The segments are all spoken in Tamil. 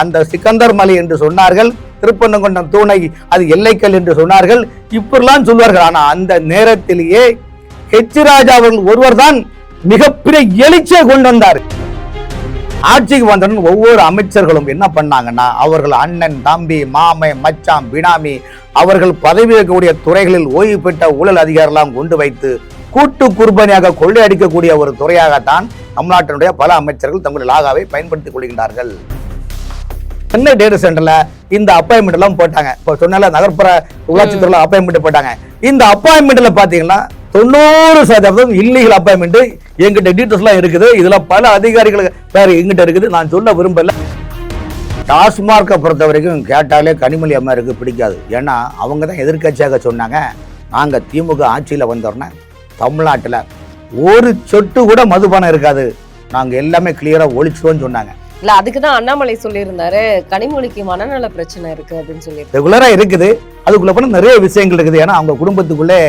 அந்த சிக்கந்தர் மலை என்று சொன்னார்கள், திருப்பரங்குன்றம் தூணை அது எல்லைக்கல் என்று சொன்னார்கள், இப்படிலாம் சொல்வார்கள். ஆனா அந்த நேரத்திலேயே ஹெச் ராஜா அவர்கள் ஒருவர் தான் மிகப்பெரிய எழுச்சியை கொண்டு வந்தார். ஆட்சிக்கு வந்தவுடன் ஒவ்வொரு அமைச்சர்களும் என்ன பண்ணாங்கன்னா, அவர்கள் அண்ணன், தம்பி, மாமை, மச்சான், பினாமி அவர்கள் பதவி இருக்கக்கூடிய துறைகளில் ஓய்வு பெற்ற ஊழல் அதிகாரிலாம் கொண்டு வைத்து கூட்டு குர்பானியாக கொள்ளையடிக்கக்கூடிய ஒரு துறையாகத்தான் தமிழ்நாட்டினுடைய பல அமைச்சர்கள் தங்களுடைய லாகாவை பயன்படுத்திக் கொள்கின்றார்கள். சென்னை டேட்டா சென்டர்ல இந்த அப்பாயின்மெண்ட் எல்லாம் போட்டாங்க. இப்போ சொன்னால நகர்ப்புற உள்ளாட்சி துறையில அப்பாயின்மெண்ட் போட்டாங்க. இந்த அப்பாயின்மெண்ட்ல பாத்தீங்கன்னா 90% இல்லீகல் அப்பாயின்மெண்ட். எங்கிட்ட டீட்டெயில்ஸ் எல்லாம் இருக்குது. இதுல பல அதிகாரிகள் பேர் எங்கிட்ட இருக்குது. நான் சொல்ல விரும்பல. டாஸ்மார்க்கை பொறுத்த வரைக்கும் கேட்டாலே கனிமொழி அம்மாருக்கு பிடிக்காது. ஏன்னா அவங்க தான் எதிர்கட்சியாக சொன்னாங்க, நாங்க திமுக ஆட்சியில வந்தோம்னா தமிழ்நாட்டுல ஒரு சொட்டு கூட மதுபானம் இருக்காது, நாங்க எல்லாமே கிளியரா ஒழிச்சிடுவோம்னு சொன்னாங்க. இல்ல அதுக்குதான் அண்ணாமலை சொல்லியிருந்தாரு, கனிமொழிக்கு மனநல பிரச்சனை இருக்கு அப்படின்னு சொல்லி. ரெகுலரா இருக்குது. அதுக்குள்ள போன நிறைய விஷயங்கள் இருக்குது. ஏன்னா அவங்க குடும்பத்துக்குள்ளே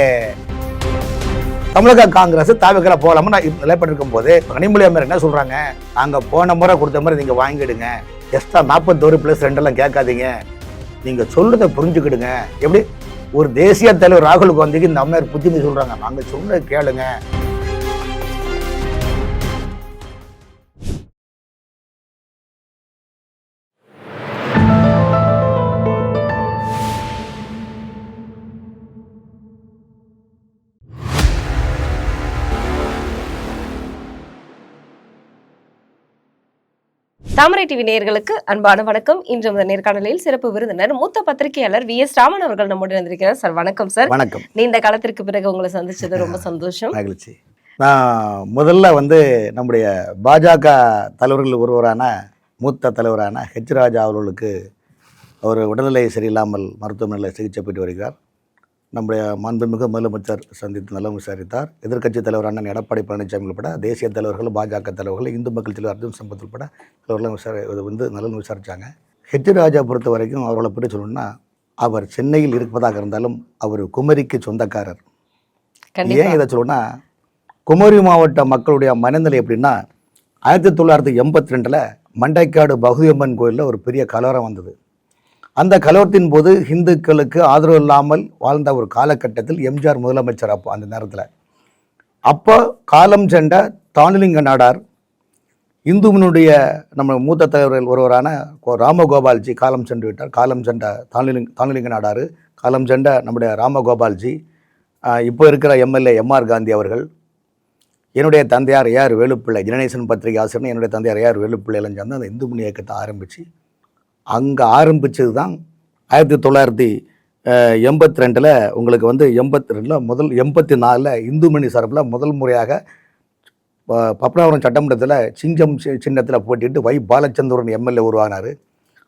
தமிழக காங்கிரஸ் தாவக்கல போகலாம்னு நிலைப்பட்டிருக்கும் போது கனிமொழி அம்மையார் என்ன சொல்றாங்க, நாங்க போன முறை கொடுத்த மாதிரி நீங்க வாங்கிடுங்க, எக்ஸ்ட்ரா 41+2 எல்லாம் கேட்காதீங்க, நீங்க சொல்றதை புரிஞ்சுக்கிடுங்க. எப்படி ஒரு தேசிய தலைவர் ராகுல் காந்திக்கு இந்த அம்மையார் புத்திமதி சொல்றாங்க, நாங்க சொன்ன கேளுங்க. தாமரை டிவி நேயர்களுக்கு அன்பான வணக்கம். இன்று முதல் நேர்காணலில் சிறப்பு விருந்தினர் மூத்த பத்திரிகையாளர் VS ராமன் அவர்கள் நம்முடன் வந்திருக்கிறார். சார் வணக்கம். சார் வணக்கம். நீண்ட காலத்திற்கு பிறகு உங்களை சந்திச்சது ரொம்ப சந்தோஷம். மகிழ்ச்சி. நான் முதல்ல நம்முடைய பாஜக தலைவர்கள் ஒருவரான மூத்த தலைவரான ஹெச் ராஜா அவர்களுக்கு அவர் உடல்நிலை சரியில்லாமல் மருத்துவமனையில் சிகிச்சை பெற்று வருகிறார். நம்முடைய மாண்புமிகு முதலமைச்சர் சந்தித்து நலம் விசாரித்தார். எதிர்க்கட்சி தலைவரான எடப்பாடி பழனிசாமி உட்பட தேசிய தலைவர்கள், பாஜக தலைவர்கள், இந்து மக்கள் தலைவர் அர்ஜுன் சம்பத் உட்பட தலைவர்களும் நலன் விசாரித்தாங்க. ஹெச் ராஜா பொறுத்த வரைக்கும் அவர்களை பற்றி சொல்லணும்னா, அவர் சென்னையில் இருப்பதாக இருந்தாலும் அவர் குமரிக்கு சொந்தக்காரர். ஏன் இதை சொல்லணும்னா, குமரி மாவட்ட மக்களுடைய மனநிலை எப்படின்னா, 1982 மண்டைக்காடு பகுதியம்மன் கோயிலில் ஒரு பெரிய கலவரம் வந்தது. அந்த கலவரத்தின் போது இந்துக்களுக்கு ஆதரவு இல்லாமல் வாழ்ந்த ஒரு காலகட்டத்தில் எம்ஜிஆர் முதலமைச்சர். அப்போ அந்த நேரத்தில் அப்போ காலம் சென்ற தானுலிங்க நாடார், இந்துவினுடைய நம்ம மூத்த தலைவர்கள் ஒருவரான ராமகோபால்ஜி காலம் சென்று விட்டார். காலம் சென்ற தானுலிங்க நாடார், காலம் சென்ற நம்முடைய ராமகோபால்ஜி, இப்போ இருக்கிற எம்எல்ஏ எம்ஆர் காந்தி அவர்கள், என்னுடைய தந்தையார் ஏஆர் வேலுப்பிள்ளை, ஜெனரேஷன் பத்திரிகை ஆசிரியர், என்னுடைய தந்தையார் ஏஆர் வேலுப்பிள்ளை எல்லாம் சேர்ந்து அந்த இந்து முன்னணி இயக்கத்தை ஆரம்பித்து அங்கே ஆரம்பித்தது தான் 1982 உங்களுக்கு 82 முதல் 84 இந்து மணி சார்பில் முதல் முறையாக பப்னாவரம் சட்டமன்றத்தில் சிங்கம் சின்னத்தில் போட்டிட்டு பாலச்சந்திரன் எம்எல்ஏ உருவானார்.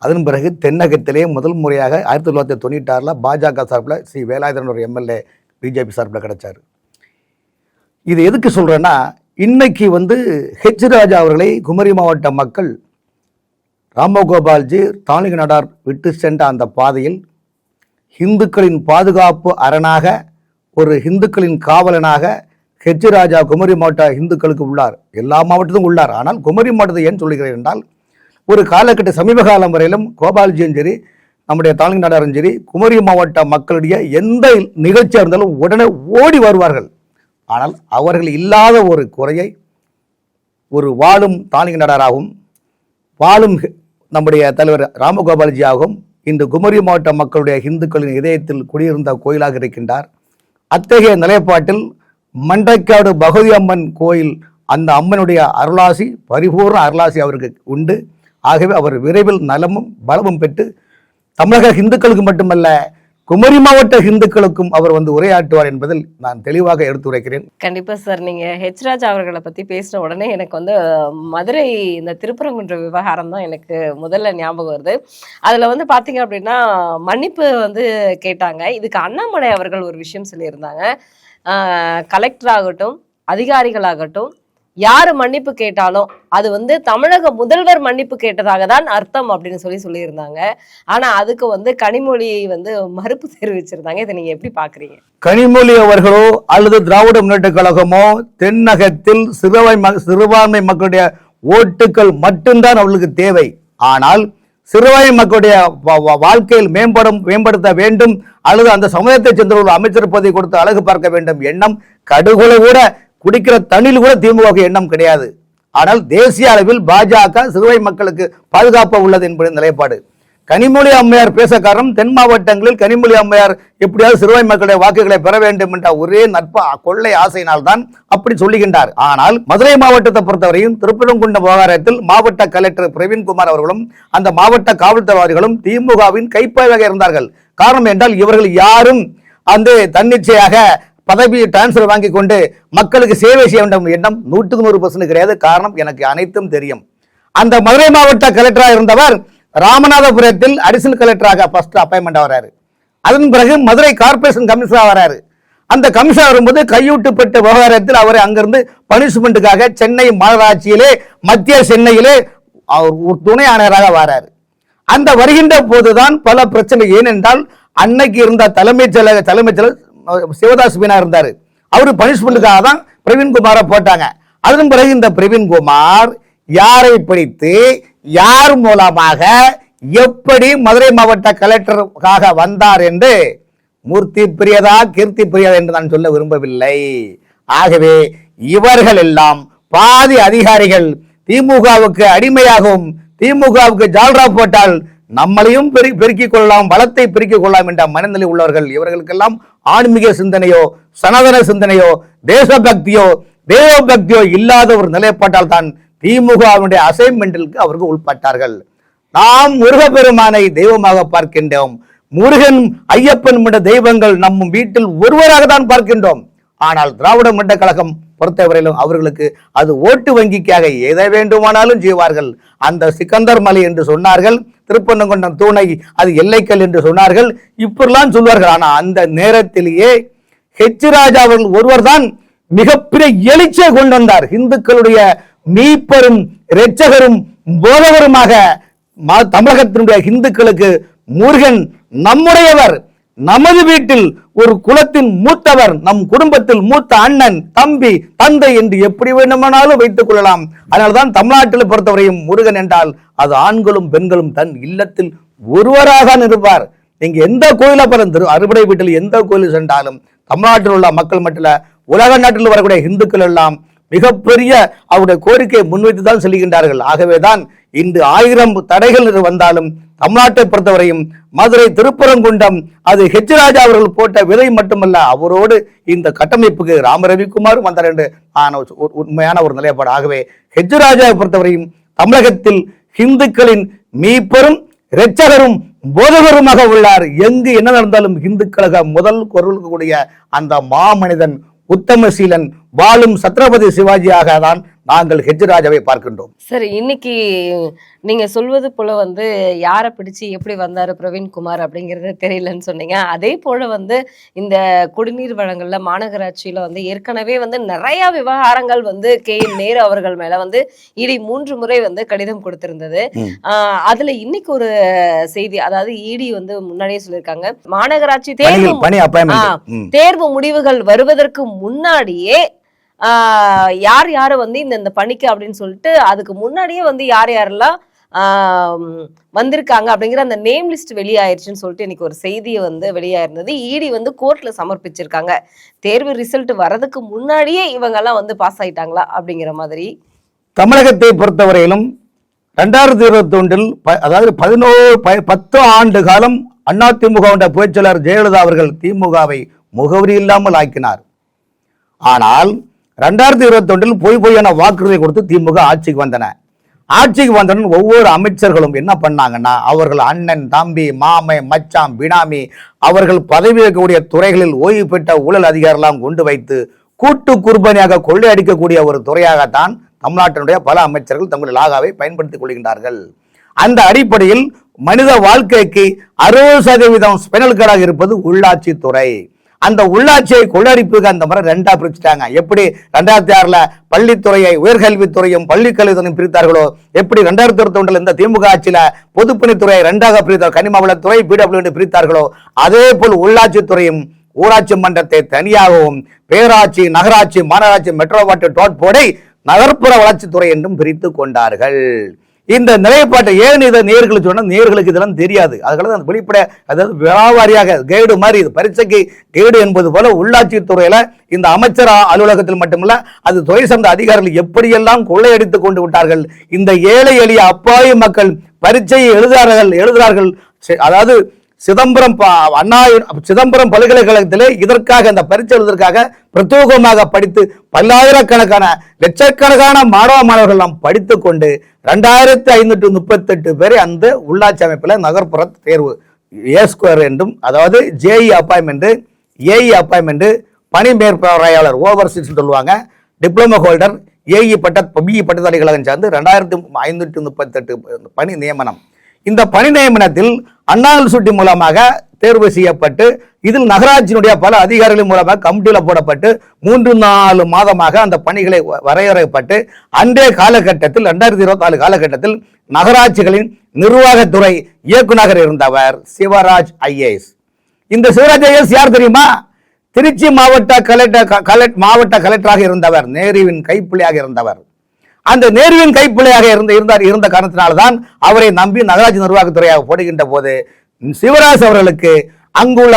அதன் பிறகு தென்னகத்திலே முதல் முறையாக 1996 பாஜக சார்பில் ஸ்ரீ வேலாயுதன் ஒரு எம்எல்ஏ பிஜேபி சார்பில் கிடைச்சார். இது எதுக்கு சொல்கிறேன்னா, இன்னைக்கு ஹெச் ராஜா அவர்களை குமரி மாவட்ட மக்கள் ராமகோபால்ஜி தானுலிங்க நாடார் விட்டு சென்ற அந்த பாதையில் இந்துக்களின் பாதுகாப்பு அரணாக, ஒரு இந்துக்களின் காவலனாக ஹெச் ராஜா குமரி மாவட்ட இந்துக்களுக்கு உள்ளார். எல்லா மாவட்டத்துக்கும் உள்ளார். ஆனால் குமரி மாவட்டத்தை ஏன் சொல்கிறேன் என்றால், ஒரு காலகட்ட சமீப காலம் வரையிலும் கோபால்ஜியும் சரி, நம்முடைய தானுலிங்க நாடாரும் சரி, குமரி மாவட்ட மக்களுடைய எந்த நிகழ்ச்சியாக இருந்தாலும் உடனே ஓடி வருவார்கள். ஆனால் அவர்கள் இல்லாத ஒரு குறையை ஒரு வாழும் தானுலிங்க நாடாராகவும் வாழும் நம்முடைய தலைவர் ராமகோபால்ஜியாகவும் இந்த குமரி மாவட்ட மக்களுடைய இந்துக்களின் இதயத்தில் குடியிருந்த கோயிலாக இருக்கின்றார். அத்தகைய நிலைப்பாட்டில் மண்டைக்காடு பகவதி அம்மன் கோயில், அந்த அம்மனுடைய அருளாசி, பரிபூர்ண அருளாசி அவருக்கு உண்டு. ஆகவே அவர் விரைவில் நலமும் பலமும் பெற்று தமிழக இந்துக்களுக்கு மட்டுமல்ல குமரி மாவட்ட இந்துக்களுக்கும் அவர் உரையாற்றுவார் என்பதில் நான் தெளிவாக எடுத்துரைக்கிறேன். கண்டிப்பா சார். நீங்க ஹெச் ராஜா அவர்களை பத்தி பேசின உடனே எனக்கு மதுரை இந்த திருப்பரங்குன்ற விவகாரம் தான் எனக்கு முதல்ல ஞாபகம் வருது. அதுல பாத்தீங்க அப்படின்னா மன்னிப்பு கேட்டாங்க. இதுக்கு அண்ணாமலை அவர்கள் ஒரு விஷயம் சொல்லியிருந்தாங்க, கலெக்டர் ஆகட்டும், அதிகாரிகளாகட்டும், யாரு மன்னிப்பு கேட்டாலும் அது தமிழக முதல்வர் மன்னிப்பு கேட்டதாக தான் அர்த்தம் அப்படின்னு சொல்லியிருந்தாங்க. ஆனா அதுக்கு கனிமொழி மறுப்பு தெரிவிச்சிருந்தாங்க. இதை நீங்க எப்படி பாக்குறீங்க? கனிமொழி அவர்களோ அல்லது திராவிட முன்னேற்ற கழகமோ தென்னகத்தில் சிறுபான்மை மக்களுடைய ஓட்டுக்கள் மட்டும்தான் அவர்களுக்கு தேவை. ஆனால் சிறுபான்மை மக்களுடைய வாழ்க்கையில் மேம்படுத்த வேண்டும் அல்லது அந்த சமூகத்தை சேர்ந்த ஒரு அமைச்சர் பதவி கொடுத்து அழகு பார்க்க வேண்டும் எண்ணம் கடுகுல கூட குடிக்கிற தண்ணியில் கூட திமுக எண்ணம் கிடையாது. ஆனால் தேசிய அளவில் பாஜக சிறுபான்மை மக்களுக்கு பாதுகாப்பு உள்ளது என்பது நிலைப்பாடு. கனிமொழி அம்மையார் பேச காரணம் தென் மாவட்டங்களில் கனிமொழி அம்மையார் எப்படியாவது சிறுபான்மை மக்களுடைய வாக்குகளை பெற வேண்டும் என்ற ஒரே கொள்ளை ஆசையினால் தான் அப்படி சொல்லுகின்றார். ஆனால் மதுரை மாவட்டத்தை பொறுத்தவரையும் திருப்பரங்குன்றம் விவகாரத்தில் மாவட்ட கலெக்டர் பிரவீன்குமார் அவர்களும் அந்த மாவட்ட காவல்துறையினர்களும் திமுகவின் கைப்பாய்வாக இருந்தார்கள். காரணம் என்றால் இவர்கள் யாரும் அந்த தன்னிச்சையாக பதவி டிரான்ஸ்பர் வாங்கி கொண்டு மக்களுக்கு சேவை செய்ய வேண்டும் எண்ணம் 100% கிடையாது. காரணம் எனக்கு அனைத்தும் தெரியும். அந்த மதுரை மாவட்ட கலெக்டராக இருந்தவர் ராமநாதபுரத்தில் அடிஷனல் கலெக்டராக ஃபர்ஸ்ட் அப்பாயின்மெண்ட் வராரு. அதன் பிறகு மதுரை கார்பரேஷன் கமிஷனர் வராரு. அந்த கமிஷனர் வரும்போது கையூட்டுப்பட்ட விவகாரத்தில் அவரை அங்கிருந்து பனிஷ்மெண்ட்டுக்காக சென்னை மாநகராட்சியிலே மத்திய சென்னையிலே அவர் துணை ஆணையராக வராரு. அந்த வருகின்ற போதுதான் பல பிரச்சனை. ஏனென்றால் அன்னைக்கு இருந்த தலைமைச் செயலர் சிவதாஸ் மீனா இருந்தாரு. அவரு பனிஷ்மெண்ட்டுக்காக தான் பிரவீன்குமாரை போட்டாங்க. அதன் பிறகு இந்த பிரவீன்குமார் யாரை பிடித்து யார் மூலமாக எப்படி மதுரை மாவட்ட கலெக்டருக்காக வந்தார் என்று மூர்த்தி பிரியதா கீர்த்தி பிரியதா என்று நான் சொல்ல விரும்பவில்லை. ஆகவே இவர்கள் எல்லாம் பாதி அதிகாரிகள் திமுகவுக்கு அடிமையாகவும் திமுகவுக்கு ஜால்ரா போட்டால் நம்மளையும் பெருக்கிக் கொள்ளலாம், வளத்தை பெருக்கிக் கொள்ளலாம் என்ற மனநிலை உள்ளவர்கள். இவர்களுக்கெல்லாம் ஆன்மீக சிந்தனையோ சனாதன சிந்தனையோ தேசபக்தியோ தேவபக்தியோ இல்லாத ஒரு நிலைப்பாட்டால் தான் திமுகவினுடைய அசைன்மெண்டிற்கு அவர்கள் உள்பட்டார்கள். நாம் முருகப்பெருமானை தெய்வமாக பார்க்கின்றோம். முருகன் ஐயப்பன் என்ற தெய்வங்கள் நம் வீட்டில் ஒருவராக தான் பார்க்கின்றோம். ஆனால் திராவிட முன்னேற்ற கழகம் பொறுத்தவரையிலும் அவர்களுக்கு அது ஓட்டு வங்கிக்காக எதை வேண்டுமானாலும் செய்வார்கள். அந்த சிக்கந்தர் மலை என்று சொன்னார்கள், திருப்பரங்குன்றம் தூணை அது எல்லைக்கல் என்று சொன்னார்கள், இப்படிலாம் சொல்வார்கள். ஆனால் அந்த நேரத்திலேயே ராஜா அவர்கள் ஒருவர் தான் மிகப்பெரிய எழுச்சியை கொண்டு வந்தார். இந்துக்களுடைய மீட்பரும் இரட்சகரும் போதகருமாக தமிழகத்தினுடைய இந்துக்களுக்கு முருகன் நம்முடையவர், நமது வீட்டில் ஒரு குலத்தின் மூத்தவர், நம் குடும்பத்தில் மூத்த அண்ணன் தம்பி தந்தை என்று எப்படி வேண்டுமானாலும் வைத்துக் கொள்ளலாம். அதனால்தான் தமிழ்நாட்டில் பொறுத்தவரையும் முருகன் என்றால் அது ஆண்களும் பெண்களும் தன் இல்லத்தில் ஒருவராக இருப்பார். நீங்க எந்த கோயில பிறந்த அறுபடை வீட்டில் எந்த கோயில் சென்றாலும் தமிழ்நாட்டில் உள்ள மக்கள் மட்டும் உலக நாட்டில் வரக்கூடிய இந்துக்கள் எல்லாம் மிகப்பெரிய அவருடைய கோரிக்கையை முன்வைத்து தான் செல்கின்றார்கள். ஆகவேதான் இன்று 1000 தடைகள் வந்தாலும் தமிழ்நாட்டை பொறுத்தவரையும் மதுரை திருப்பரங்குன்றம் அது ராஜா அவர்கள் போட்ட விதை மட்டுமல்ல, அவரோடு இந்த கட்டமைப்புக்கு ராமரவிக்குமாரும் வந்தார் என்று உண்மையான ஒரு நிலைப்பாடு. ஆகவே ராஜாவை பொறுத்தவரையும் தமிழகத்தில் இந்துக்களின் மீட்பரும் இரட்சகரும் போதகருமாக உள்ளார். எங்கு என்ன நடந்தாலும் இந்துக்களுக்கு முதல் குரல் கூடிய அந்த மாமனிதன் உத்தமசீலன் வாழும் சத்ரபதி சிவாஜியாக தான் நாங்கள் ராஜாவை பார்க்கின்றோம். சரி, இன்னைக்கு நீங்க சொல்வது போல யாரை பிடிச்சு எப்படி வந்தாரு பிரவீன்குமார் அப்படிங்கறது தெரியலன்னு சொன்னீங்க. அதே போல இந்த குடிநீர் வழங்கல்ல மாநகராட்சியில ஏற்கனவே நிறைய விவகாரங்கள் KN நேரு அவர்கள் மேல இடி 3 முறை கடிதம் கொடுத்திருந்தது. அதுல இன்னைக்கு ஒரு செய்தி, அதாவது இடி முன்னாடியே சொல்லியிருக்காங்க, மாநகராட்சி தேர்வு முடிவுகள் வருவதற்கு முன்னாடியே யார் யாரு இந்த பணிக்கு அப்படின்னு சொல்லிட்டு அதுக்கு முன்னாடியே யார் யாரெல்லாம் வந்திருக்காங்க அப்படிங்கிற அந்த நேம் லிஸ்ட் வெளியாயிருச்சுன்னு சொல்லிட்டு இன்னைக்கு ஒரு செய்தியை வெளியாயிருந்தது. இடி கோர்ட்ல சமர்ப்பிச்சிருக்காங்க. தேர்வு ரிசல்ட் வரதுக்கு முன்னாடியே இவங்க எல்லாம் பாஸ் ஆயிட்டாங்களா அப்படிங்கிற மாதிரி. தமிழகத்தை பொறுத்தவரையிலும் 2021 அதாவது 10 ஆண்டு காலம் அதிமுக பொதுச்செயலாளர் ஜெயலலிதா அவர்கள் திமுகவை முகவரி இல்லாமல் ஆக்கினார். ஆனால் 2021 பொய்யான வாக்குறுதியை கொடுத்து திமுக ஆட்சிக்கு வந்தன. ஆட்சிக்கு வந்தவுடன் ஒவ்வொரு அமைச்சர்களும் என்ன பண்ணாங்கன்னா, அவர்கள் அண்ணன் தம்பி மாமை மச்சான் பினாமி அவர்கள் பதவி வைக்கக்கூடிய துறைகளில் ஓய்வு பெற்ற ஊழல் அதிகாரிலாம் கொண்டு வைத்து கூட்டு குர்பனியாக கொள்ளையடிக்கக்கூடிய ஒரு துறையாகத்தான் தமிழ்நாட்டினுடைய பல அமைச்சர்கள் தங்கள் லாகாவை பயன்படுத்திக் கொள்கின்றார்கள். அந்த அடிப்படையில் மனித வாழ்க்கைக்கு 60% ஸ்பெனல் கார்டாக இருப்பது உள்ளாட்சி துறை. அந்த உள்ளாட்சியை கொள்ளடிப்புக்கு அந்த முறை 2ஆ பிரிச்சுட்டாங்க. எப்படி 2006 பள்ளித்துறையை உயர்கல்வித்துறையும் பள்ளிக்கல்வித்துறையும் பிரித்தார்களோ, எப்படி 2021 இந்த திமுக ஆட்சியில பொதுப்பணித்துறையை 2ஆக பிரித்தார், கனிமவளத்துறை PWD பிரித்தார்களோ, அதே போல் உள்ளாட்சி துறையும் ஊராட்சி மன்றத்தை தனியாகவும் பேராட்சி நகராட்சி மாநகராட்சி மெட்ரோபாலிட்டன் போர்டை நகர்ப்புற வளர்ச்சித்துறை என்றும் பிரித்து கொண்டார்கள். இந்த நிலைப்பாட்டை ஏன் இதை நேர்களுக்கு சொன்னா நேர்களுக்கு இதெல்லாம் தெரியாது. அதுக்காக அந்த வெளிப்படை, அதாவது வியாபாரியாக கைடு மாதிரி இது பரீட்சைக்கு கைடு என்பது போல உள்ளாட்சி துறையில இந்த அமைச்சர் அலுவலகத்தில் மட்டுமல்ல அது துறை சார்ந்த அதிகாரிகள் எப்படியெல்லாம் கொள்ளையடித்துக் கொண்டு விட்டார்கள். இந்த ஏழை எளிய அப்பாவி மக்கள் பரீட்சையை எழுதுகிறார்கள். அதாவது சிதம்பரம் பல்கலைக்கழகத்திலே இதற்காக இந்த பரீட்சை எழுதுவதற்காக பிரத்யேகமாக படித்து பல்லாயிரக்கணக்கான லட்சக்கணக்கான மாணவர்கள் நாம் படித்துக் கொண்டு 2538 பேரை அந்த உள்ளாட்சி அமைப்பில் நகர்ப்புற தேர்வு A² என்றும், அதாவது JE அப்பாயின்மெண்ட், AE அப்பாயின்மெண்ட், பணி மேற்பார்வையாளர் ஓவர்சீஸ் சொல்லுவாங்க, டிப்ளமோ ஹோல்டர், BE பட்டதாரி கழகம் சார்ந்து 2538 பணி நியமனம். இந்த பணி நியமனத்தில் அண்ணா யூனிவர்சிட்டி மூலமாக தேர்வு செய்யப்பட்டு இதில் நகராட்சியினுடைய பல அதிகாரிகள் மூலமாக கமிட்டியில் போடப்பட்டு 3-4 மாதமாக அந்த பணிகளை வரையறுக்கப்பட்டு அன்றைய காலகட்டத்தில் 2024 காலகட்டத்தில் நகராட்சிகளின் நிர்வாகத்துறை இயக்குநர் இருந்தவர் சிவராஜ் IAS. இந்த சிவராஜ் IAS யார் தெரியுமா? திருச்சி மாவட்ட கலெக்டராக இருந்தவர், நேருவின் கைப்பிள்ளையாக இருந்தவர். அந்த நேருவின் கைப்பிள்ளையாக இருந்த காரணத்தினால்தான் அவரை நம்பி நகராட்சி நிர்வாகத்துறையாக போடுகின்ற போது சிவராஜ் அவர்களுக்கு அங்குள்ள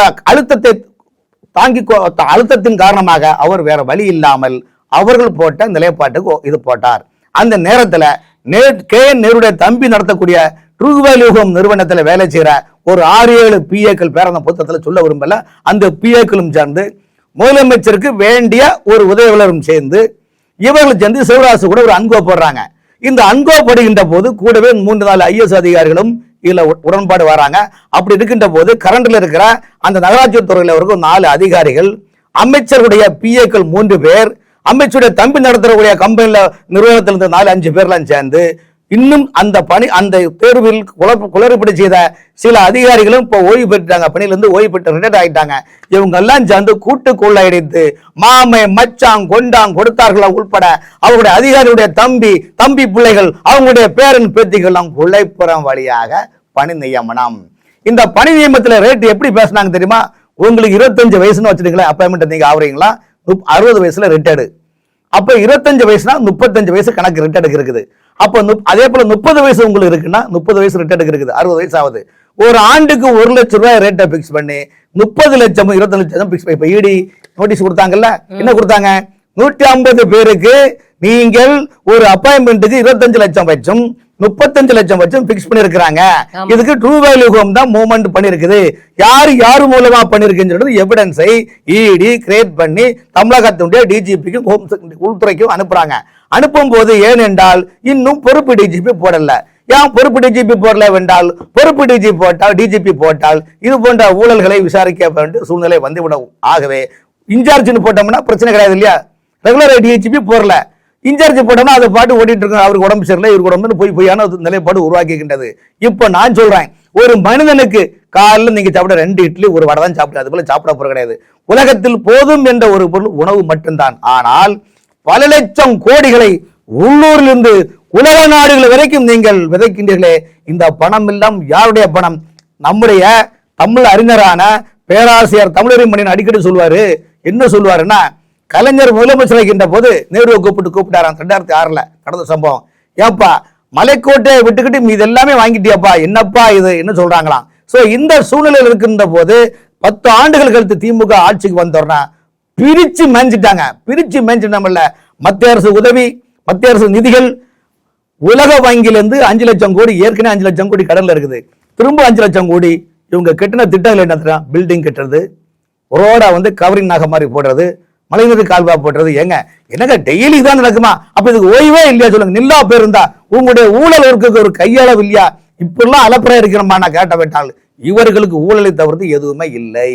அழுத்தத்தின் காரணமாக அவர் வேற வழி இல்லாமல் அவர்கள் போட்ட நிலைப்பாட்டுக்கு இது போட்டார். அந்த நேரத்தில் நேருடைய தம்பி நடத்தக்கூடிய ட்ரூ வேல்யூகம் நிறுவனத்தில் வேலை செய்கிற ஒரு 6-7 PAக்கள் பேர் அந்த புத்தகத்தில் சொல்ல விரும்பல. அந்த PAக்களும் சேர்ந்து முதலமைச்சருக்கு வேண்டிய ஒரு உதவியாளரும் சேர்ந்து இவர்கள் சேர்ந்து சிவராசு கூட ஒரு அன்கோ போடுறாங்க. இந்த அன்கோ போடுகின்ற போது கூடவே 3-4 IAS அதிகாரிகளும் இதுல உடன்பாடு வராங்க. அப்படி இருக்கின்ற போது கரண்டில் இருக்கிற அந்த நகராட்சி துறையில் இருக்கும் 4 அதிகாரிகள், அமைச்சருடைய PAக்கள் 3 பேர், அமைச்சருடைய தம்பி நடத்தக்கூடிய கம்பெனில நிறுவனத்தில் இருந்த 4-5 பேர்லாம் சேர்ந்து இன்னும் அந்த தேர்வில் குளறுபடி செய்த சில அதிகாரிகளும் இப்போ ஓய்வு பெற்றாங்க, பணியிலிருந்து ஓய்வு பெற்று ரிட்டையர்ட் ஆகிட்டாங்க. இவங்க எல்லாம் சேர்ந்து கூட்டு கொள்ளையடித்து மாமை மச்சாங் கொண்டாங் கொடுத்தார்களா உட்பட அவங்களுடைய அதிகாரியுடைய தம்பி பிள்ளைகள் அவங்களுடைய பேரன் பேத்திகள் கொள்ளைப்புறம் வழியாக பணி நியமனம். இந்த பணி நியமனத்தில் ரேட் எப்படி பேசினாங்க தெரியுமா? உங்களுக்கு 25 வயசுன்னு வச்சுருக்கீங்களா, அப்பாயின்மெண்ட் நீங்க ஆகுறீங்களா, 60 வயசுல ரிட்டையர்டு. அப்ப 25 வயசுனா 35 வயசு கணக்கு ரிட்டையர்டுக்கு இருக்குது. அப்போ அதே போல 30 வயசு உங்களுக்கு இருக்குன்னா 30 வயசு ரிட்டையர்டுக்கு இருக்குது, 60 வயசு ஆகுது. ஒரு ஆண்டுக்கு 1 லட்சம் ரூபாய் ரேட்டை பிக்ஸ் பண்ணி 30 லட்சம் 25 லட்சம் பிக்ஸ் பண்ணி இப்ப ED நோட்டீஸ் கொடுத்தாங்கல்ல, என்ன கொடுத்தாங்க? 150 பேருக்கு நீங்கள் ஒரு அப்பாயின்மெண்ட்டுக்கு 25 லட்சம் வச்சும் 35 லட்சம் வச்சும் பிக்ஸ் பண்ணிருக்காங்க. இதுக்கு ட்ரூ வேல்யூ ஹோம் தான் மூவ்மெண்ட் பண்ணிருக்குது. யாரு மூலமா பண்ணிருக்குன்னு எவிடன்ஸை ED கிரியேட் பண்ணி தமிழகத்தினுடைய DGPக்கும் உள்துறைக்கும் அனுப்புறாங்க. அனுப்பும் போது ஏனென்றால் இன்னும் பொறுப்பு DGP போடல. ஏன் பொறுப்பு DGP போடல என்றால் பொறுப்பு DGP போட்டால் இது போன்ற ஊழல்களை விசாரிக்க வேண்டிய சூழ்நிலை வந்துவிடும். ஆகவே இன்சார்ஜ்னு போட்டோம்னா பிரச்சனை கிடையாது இல்லையா? ரெகுலர் DGP போடல, இன்சார்ஜ் போட்டோம்னா அதை பாட்டு ஓடிட்டு இருக்கு. அவருக்கு உடம்பு சரியில்லை, இவருக்கு உடம்பு பொய்யான நிலைப்பாடு உருவாக்கிக்கின்றது. இப்ப நான் சொல்றேன், ஒரு மனிதனுக்கு காலையில் நீங்க சாப்பிட 2 இட்லி 1 வடை தான் சாப்பிட, அது போல சாப்பிட போற கிடையாது. உலகத்தில் போதும் என்ற ஒரு பொருள் உணவு மட்டும்தான். ஆனால் பல லட்சம் கோடிகளை உள்ளூரிலிருந்து உலக நாடுகள் வரைக்கும் நீங்கள் விதைக்கின்றீர்களே, இந்த பணம் எல்லாம் யாருடைய பணம்? நம்முடைய தமிழ் அறிஞரான பேராசிரியர் தமிழறிஞர் அடிக்கடி சொல்வாரு. என்ன சொல்வாருன்னா, கலைஞர் முதலமைச்சர் வைக்கின்ற போது நேருவை கூப்பிட்டாராம் 2006 நடந்த சம்பவம். ஏப்பா மலைக்கோட்டையை விட்டுக்கிட்டு மீது எல்லாமே வாங்கிட்டியாப்பா, என்னப்பா இது என்ன சொல்றாங்களாம். சோ இந்த சூழ்நிலையில் இருக்கின்ற போது 10 ஆண்டுகள் கழித்து திமுக ஆட்சிக்கு வந்தோம்னா பிரிச்சு மேஞ்சிட்டோம்ல. மத்திய அரசு உதவி, மத்திய அரசு நிதிகள், உலக வங்கியிலிருந்து 5 லட்சம் கோடி, ஏற்கனவே 5 லட்சம் கோடி கடன்ல இருக்குது, திரும்ப 5 லட்சம் கோடி. இவங்க கட்டின திட்டங்கள் என்ன? பில்டிங் கட்டுறது, ரோட கவரிங் நகை மாதிரி போடுறது, மலைநீர் கால்வா போடுறது. என்னங்க டெய்லி தான் நடக்குமா? அப்ப இதுக்கு ஓய்வே இல்லையா சொல்லுங்க? நில்லா பேர் இருந்தா உங்களுடைய ஊழல் ஒரு கையளவு இல்லையா? இப்பெல்லாம் அலப்பறை இருக்கிறமா நான் கேட்டவிட்டால் இவர்களுக்கு ஊழலை தவிர்த்து எதுவுமே இல்லை.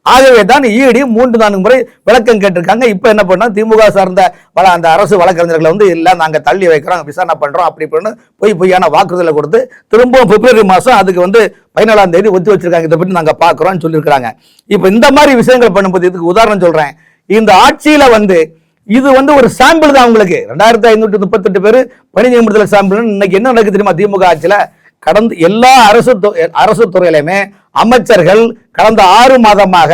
ஆகவே தான் ED 3-4 முறை விளக்கம் கேட்டிருக்காங்க. இப்ப என்ன பண்ணா திமுக சார்ந்த அந்த அரசு வழக்கறிஞர்களை எல்லாம் நாங்க தள்ளி வைக்கிறோம், விசாரணை பண்றோம், அப்படி பொய்யான வாக்குறுதலை கொடுத்து திரும்பவும் பிப்ரவரி மாசம் அதுக்கு 14ஆம் தேதி ஒத்தி வச்சிருக்காங்க. இதை பற்றி நாங்க பாக்குறோம் சொல்லியிருக்காங்க. இப்ப இந்த மாதிரி விஷயங்கள் பண்ணும்போது இதுக்கு உதாரணம் சொல்றேன். இந்த ஆட்சியில இது ஒரு சாம்பிள் தான் உங்களுக்கு. 2538 பேர் பணி நியமனத்தில் சாம்பிள். இன்னைக்கு என்ன நடக்குது தெரியுமா? திமுக ஆட்சியில கடந்த எல்லா அரசு துறையிலுமே அமைச்சர்கள் கடந்த 6 மாதமாக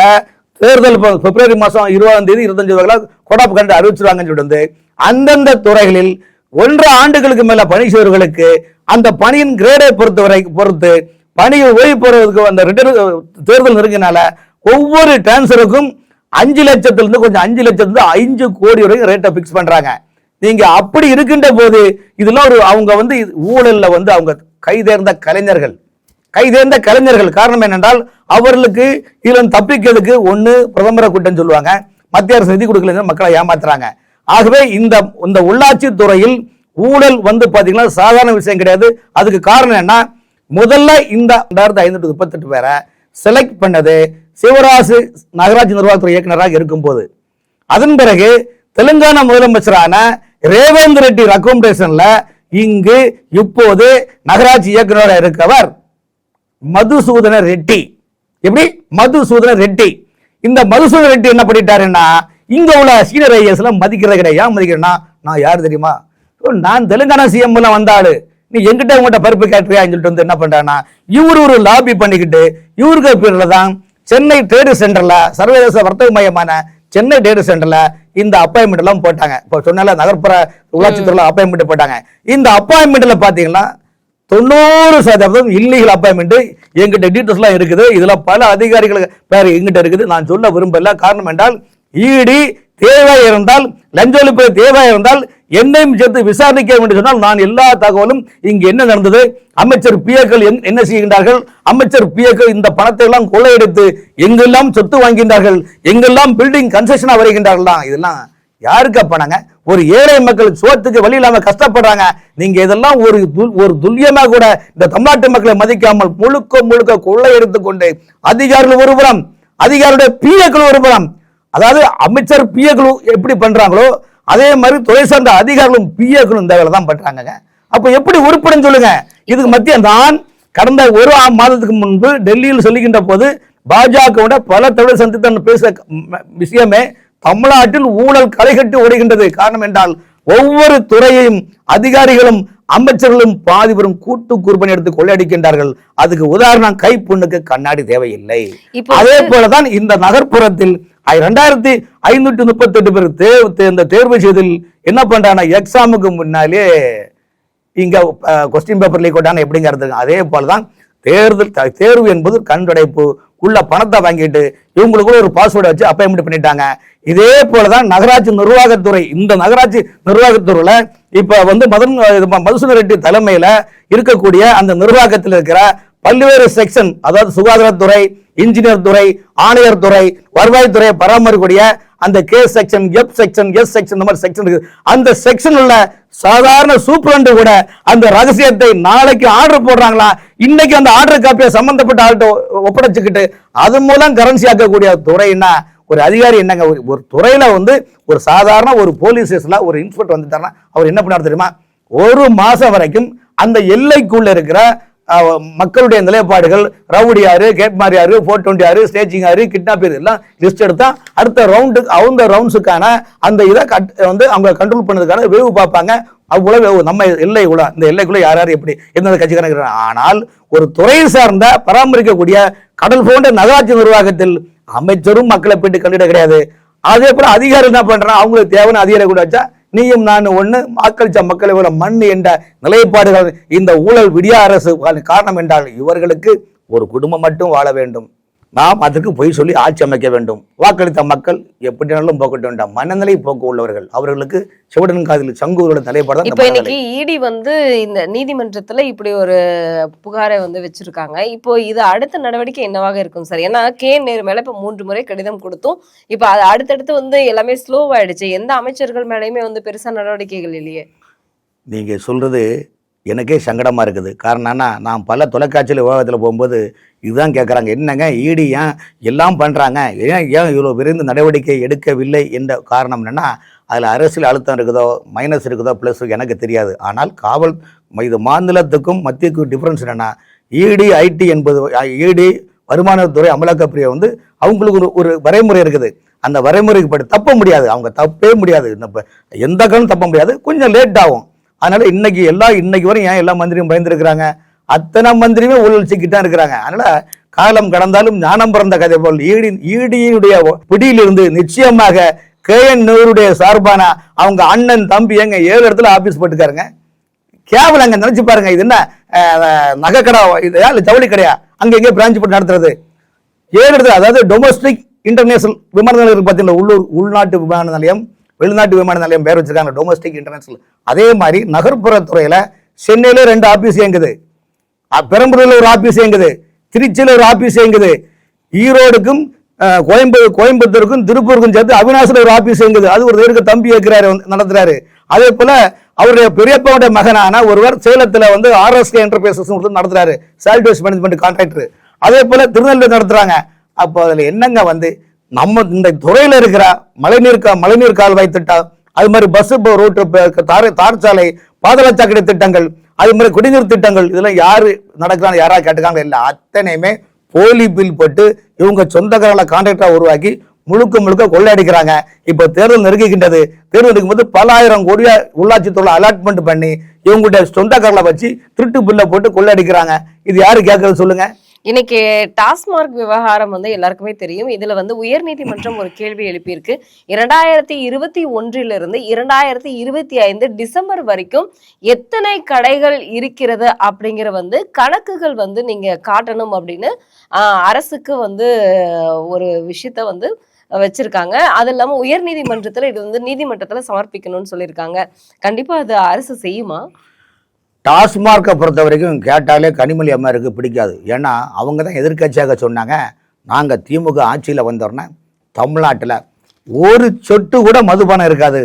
தேர்தல் பிப்ரவரி மாசம் 20ஆம் தேதி 25 கோடாப் கண்டு அறிவிச்சிருவாங்கன்னு சொல்லிட்டு அந்தந்த துறைகளில் 1.5 ஆண்டுகளுக்கு மேல பணி செய்வர்களுக்கு அந்த பணியின் கிரேடை பொறுத்து பணியை ஓய்வு பெறுவதற்கு அந்த தேர்தல் நெருங்கினால ஒவ்வொரு டிரான்ஸ்ஃபருக்கும் 5 லட்சத்திலிருந்து கொஞ்சம் 5 லட்சத்திலிருந்து 5 கோடி வரைக்கும் ரேட்டை பிக்ஸ் பண்றாங்க. நீங்க அப்படி இருக்கின்ற போது இதெல்லாம் அவங்க ஊழல்ல அவங்க கைதேர்ந்த கலைஞர்கள். காரணம் என்னென்றால் அவர்களுக்கு இதுல தப்பிக்கிறதுக்கு ஒண்ணு பிரதமரை கூட்டம் சொல்லுவாங்க, மத்திய அரசு நிதி கொடுக்கல, மக்களை ஏமாத்துறாங்க. ஆகவே இந்த உள்ளாட்சி துறையில் ஊழல் பாத்தீங்கன்னா சாதாரண விஷயம் கிடையாது. அதுக்கு காரணம் என்ன, முதல்ல இந்த 2538 பேரை செலக்ட் பண்ணது சிவராசு நகராட்சி நிர்வாகத்துறை இயக்குநராக இருக்கும் போது, அதன் பிறகு தெலுங்கானா முதலமைச்சரான ரேவந்த் ரெட்டி ரெக்கமெண்டேஷன்ல இங்கு இப்போது நகராட்சி இயக்குநராக இருக்கவர் மதுசூதன ரெட்டி. எப்படி மதுசூதன ரெட்டி? இந்த மதுசூதன ரெட்டி என்ன பண்ணிட்டாருன்னா, இங்க உள்ள சீனியர் ஐஏஎஸ் எல்லாம் மதிக்கிறது கிடையாது. ஏன் மதிக்கிறேன்னா, நான் யாரு தெரியுமா, நான் தெலுங்கானா சிஎம் எல்லாம் வந்தாளு, நீ எங்கிட்ட உங்கள்கிட்ட பருப்பு கேட்டுறியான்னு சொல்லிட்டு என்ன பண்றான்னா, இவரு ஒரு லாபி பண்ணிக்கிட்டு இவருக்கு பேர்ல தான் சென்னை ட்ரேடு சென்டர்ல, சர்வதேச வர்த்தக மையமான சென்னை ட்ரேடு சென்டர்ல இந்த அப்பாயின்மெண்ட் எல்லாம் போட்டாங்க. இப்போ சொன்னால நகர்ப்புற உள்ளாட்சி துறையில அப்பாயின்மெண்ட் போட்டாங்க. இந்த அப்பாயின்மெண்ட்ல பாத்தீங்கன்னா 90% இல்லீகல் அப்பாயின்மெண்ட். எங்கிட்ட டீட்டெயில்ஸ் எல்லாம் இருக்குது. இதுல பல அதிகாரிகள் பேர் எங்கிட்ட இருக்குது. நான் சொல்ல விரும்பல. காரணம் என்றால் இடி தேவை இருந்தால், லஞ்ச ஒழிப்பு தேவை இருந்தால் என்னையும் சேர்த்து விசாரிக்க வேண்டும் சொன்னால் நான் எல்லா தகவலும் இங்கு என்ன நடந்தது, அமைச்சர் பிஏக்கள் என்ன செய்கின்றார்கள், அமைச்சர் பிஏக்கள் இந்த பணத்தை எல்லாம் கொள்ளையடித்து எங்கெல்லாம் சொத்து வாங்கின்றார்கள், எங்கெல்லாம் பில்டிங் கன்ஸ்ட்ரக்ஷனா வருகின்றார்கள், இதெல்லாம் யாருக்கு பண்ணாங்க? ஒரு ஏழை மக்களுக்கு சோத்துக்கு வழி இல்லாம கஷ்டப்படுறாங்க. நீங்க இதெல்லாம் ஒரு துல்லியமா கூட இந்த தமிழ்நாட்டு மக்களை மதிக்காமல் முழுக்க கொள்ளையடித்துக் கொண்டு அதிகாரிகள் ஒருபுறம், அதிகாரியுடைய பிஏக்கள் ஒருபுறம், அதாவது அமைச்சர் பிஏக்கள் எப்படி பண்றாங்களோ அதே மாதிரி துறை சார்ந்த அதிகாரிகளும் பிஏக்களும் இந்த வேலை தான் பண்றாங்க. அப்ப எப்படி உருப்படும் சொல்லுங்க? இதுக்கு மத்திய நான் கடந்த ஒரு மாதத்துக்கு முன்பு டெல்லியில் சொல்லுகின்ற போது பாஜகவோட பல தமிழர் சந்தித்து பேச விஷயமே தமிழ்நாட்டில் ஊழல் களைகட்டி ஓடுகின்றது. காரணம் என்றால் ஒவ்வொரு துறையையும் அதிகாரிகளும் அமைச்சர்களும் பாதி பெரும் கூட்டு குர்பனை எடுத்து கொள்ளையடிக்கின்றார்கள். அதுக்கு உதாரணம் கைப்புண்ணுக்கு கண்ணாடி தேவையில்லை. அதே போலதான் இந்த நகர்ப்புறத்தில் 2538 பேர் இந்த தேர்வு செய்தில் என்ன பண்றாங்க, எக்ஸாமுக்கு முன்னாலே இங்க கொஸ்டின் பேப்பர் லீக் விட்டாங்க எப்படிங்கிறது. அதே போலதான் தேர்வு என்பது கண்துடைப்பு, உள்ள பணத்தை வாங்கிட்டு இவங்களுக்கு ஒரு பாஸ்வேர்டை வச்சு அப்பாயின்மெண்ட் பண்ணிட்டாங்க. இதே போலதான் நகராட்சி நிர்வாகத்துறை. இந்த நகராட்சி நிர்வாகத்துறையில இப்ப மதுசூதன ரெட்டி தலைமையில இருக்கக்கூடிய அந்த நிர்வாகத்தில் இருக்கிற பல்வேறு செக்ஷன், அதாவது சுகாதாரத்துறை, இன்ஜினியர் துறை, ஆணையர் துறை, வருவாய்த்துறை பராமரிக்கக்கூடிய அந்த K section, F section, S section, இந்த மாதிரி செக்ஷன் இருக்கு. அந்த செக்ஷன் உள்ள சாதாரண சூப்பரண்டு கூட அந்த ரகசியத்தை நாளைக்கு ஆர்டர் போடுறாங்களா, இன்னைக்கு அந்த ஆர்டர் காப்பியை சம்பந்தப்பட்ட ஆள்கிட்ட ஒப்படைச்சுக்கிட்டு அது மூலம் கரன்சி ஆக்கக்கூடிய துறைன்னா ஒரு அதிகாரி என்னங்க? ஒரு துறையில ஒரு சாதாரண ஒரு போலீஸ் ஸ்டேஷன்ல ஒரு இன்ஸ்பெக்டர் வந்துட்டாருன்னா அவர் என்ன பண்ணாரு தெரியுமா? ஒரு மாசம் வரைக்கும் அந்த எல்லைக்குள்ள இருக்கிற மக்களுடைய நிலைப்பாடுகள், ரவுடி யாரு, கேட்மாரி யாரு, 420 யாரு, ஸ்டேஜிங் யாரு, கிட்னாப் எல்லாம் லிஸ்ட் எடுத்தா அடுத்த ரவுண்ட்ஸுக்கான அந்த இதை அவங்க கண்ட்ரோல் பண்ணதுக்கான வேவு பார்ப்பாங்க. அவ்வளவு வேவு நம்ம எல்லைக்குள்ள, இந்த எல்லைக்குள்ள யார் யார் எப்படி எந்தெந்த கட்சிக்காரங்க. ஆனால் ஒரு துறை சார்ந்த பராமரிக்கக்கூடிய கடல் போன்ற நகராட்சி நிர்வாகத்தில் அமைச்சரும் மக்களை போயிட்டு கண்டிட கிடையாது. அதே போல அதிகாரி என்ன பண்றான், அவங்களுக்கு தேவையான அதிகாரி கூட வச்சா நீயும் நான் ஒண்ணு, வாக்களிச்ச மக்களை போல மண் என்ற நிலைப்பாடுகள். இந்த ஊழல் விடிய அரசு காரணம் என்றால் இவர்களுக்கு ஒரு குடும்பம் மட்டும் வாழ வேண்டும், நாம் அதுக்கு பொய் சொல்லி ஆட்சி அமைக்க வேண்டும். வாக்களித்த மக்கள் எப்படினாலும் போக்கட்ட வேண்டாம், மனநிலை போக்கு உள்ளவர்கள். அவர்களுக்கு சிவடன் காதில் சங்குகளோட தலைப்பாடு. இப்ப இன்னைக்கு இடி இந்த நீதிமன்றத்துல இப்படி ஒரு புகாரை வச்சிருக்காங்க. இப்போ இது அடுத்த நடவடிக்கை என்னவாக இருக்கும் சார்? ஏன்னா நேரு மேல இப்ப 3 முறை கடிதம் கொடுத்தும் இப்ப அது அடுத்தடுத்து எல்லாமே ஸ்லோவாயிடுச்சு. எந்த அமைச்சர்கள் மேலேயுமே பெருசா நடவடிக்கைகள் இல்லையே. நீங்க சொல்றது எனக்கே சங்கடமாக இருக்குது. காரணம்னா நான் பல தொலைக்காட்சியில் விவாதத்தில் போகும்போது இதுதான் கேட்குறாங்க, என்னங்க இடி ஏன் எல்லாம் பண்ணுறாங்க, ஏன் இவ்வளோ விரைந்து நடவடிக்கை எடுக்கவில்லை என்ற காரணம் என்னென்னா அதில் அரசியல் அழுத்தம் இருக்குதோ மைனஸ் இருக்குதோ ப்ளஸ் எனக்கு தெரியாது. ஆனால் காவல் இது மாநிலத்துக்கும் மத்தியக்கும் டிஃப்ரென்ஸ் என்னென்னா, இடி ஐடி என்பது இடி வருமானத்துறை அமலாக்கப்பிரியை அவங்களுக்கு ஒரு வரைமுறை இருக்குது. அந்த வரைமுறைக்கு படி தப்ப முடியாது, அவங்க தப்பே முடியாது, எந்த காரணம் தப்ப முடியாது, கொஞ்சம் லேட் ஆகும். அதனால இன்னைக்கு வரையும் ஏன் எல்லா மந்திரியும் பயந்துருக்கிறாங்க, அத்தனை மந்திரியுமே ஊழல் சிக்கிட்டான் இருக்கிறாங்க. அதனால காலம் கடந்தாலும் ஞானம் பிறந்த கதை போல் ஈடியுடைய பிடியிலிருந்து நிச்சயமாக KN நேருடைய சார்பான அவங்க அண்ணன் தம்பி எங்க 7 இடத்துல ஆபீஸ் போட்டுக்காருங்க. கேவலங்க. நினைச்சு பாருங்க, இது என்ன நகை கடை இதா இல்ல ஜவுளி கடையா? அங்க எங்கே பிரான்ச் போட்டு நடத்துறது? ஏன் இடத்துல, அதாவது டொமஸ்டிக் இன்டர்நேஷனல் விமான நிலையம் இருக்கு பார்த்தீங்களா, உள்நாட்டு விமான நிலையம், வெளிநாட்டு விமான நிலையம் பேர் வச்சிருக்காங்க டொமஸ்டிக் இன்டர்நேஷனல். அதே மாதிரி நகர்ப்புற துறையில சென்னையில 2 ஆபீஸ் இயங்குது, பெரம்பலூர்ல ஒரு ஆபீஸ் இயங்குது, திருச்சியில ஒரு ஆபீஸ் இயங்குது, ஈரோடுக்கும் கோயம்புத்தூருக்கும் திருப்பூருக்கும் சேர்த்து அவினாசில ஒரு ஆபீஸ் இயங்குது. அது ஒரு பேருக்கு தம்பி இருக்கிறாரு, நடத்துறாரு. அதே போல அவருடைய பெரியப்பாவுடைய மகனான ஒருவர் சேலத்துல வந்து ஆர்எஸ்கே என்டர்பிரைசஸ் நடத்துறாரு, சாலிட் வேஸ்ட் மேனேஜ்மெண்ட் கான்ட்ராக்டர். அதே போல திருநெல்வேலி நடத்துறாங்க. அப்போ அதுல என்னங்க வந்து நம்ம இந்த துறையில இருக்கிற மழைநீர் கால்வாய் திட்டம், அது மாதிரி பஸ் ரோட்டு தார் சாலை, பாதளச்சாக்கடை திட்டங்கள், அது மாதிரி குடிநீர் திட்டங்கள், இதெல்லாம் யாரு நடக்கிறாங்க, யாரா கேட்டுக்காங்க இல்ல, அத்தனையுமே போலி பில் போட்டு இவங்க சொந்தக்காரங்களை கான்ட்ராக்டா உருவாக்கி முழுக்க கொள்ளையடிக்கிறாங்க. இப்ப தேர்தல் நெருங்குகின்றது. தேர்தல் இருக்கும்போது பல ஆயிரம் கோடியா உள்ளாட்சி துறை அலாட்மெண்ட் பண்ணி இவங்களுடைய சொந்தக்காரங்களை வச்சு திருட்டு பில்ல போட்டு கொள்ளையடிக்கிறாங்க. இது யாரு கேட்கறது சொல்லுங்க? இன்னைக்கு டாஸ்மார்க் விவகாரம் வந்து எல்லாருக்குமே தெரியும். இதுல வந்து உயர்நீதிமன்றம் ஒரு கேள்வி எழுப்பியிருக்கு. 2021 2025 டிசம்பர் வரைக்கும் எத்தனை கடைகள் இருக்கிறது அப்படிங்கிற வந்து கணக்குகள் வந்து நீங்க காட்டணும் அப்படின்னு அரசுக்கு வந்து ஒரு விஷயத்த வந்து வச்சிருக்காங்க. அது இல்லாம உயர் நீதிமன்றத்துல இது வந்து நீதிமன்றத்துல சமர்ப்பிக்கணும்னு சொல்லியிருக்காங்க. கண்டிப்பா அது அரசு செய்யுமா? டாஸ்மார்க்கை பொறுத்த வரைக்கும் கேட்டாலே கனிமொழி அம்மாருக்கு பிடிக்காது. ஏன்னா அவங்க தான் எதிர்கட்சியாக சொன்னாங்க, நாங்கள் திமுக ஆட்சியில் வந்தோடனே தமிழ்நாட்டில் ஒரு சொட்டு கூட மதுபானம் இருக்காது,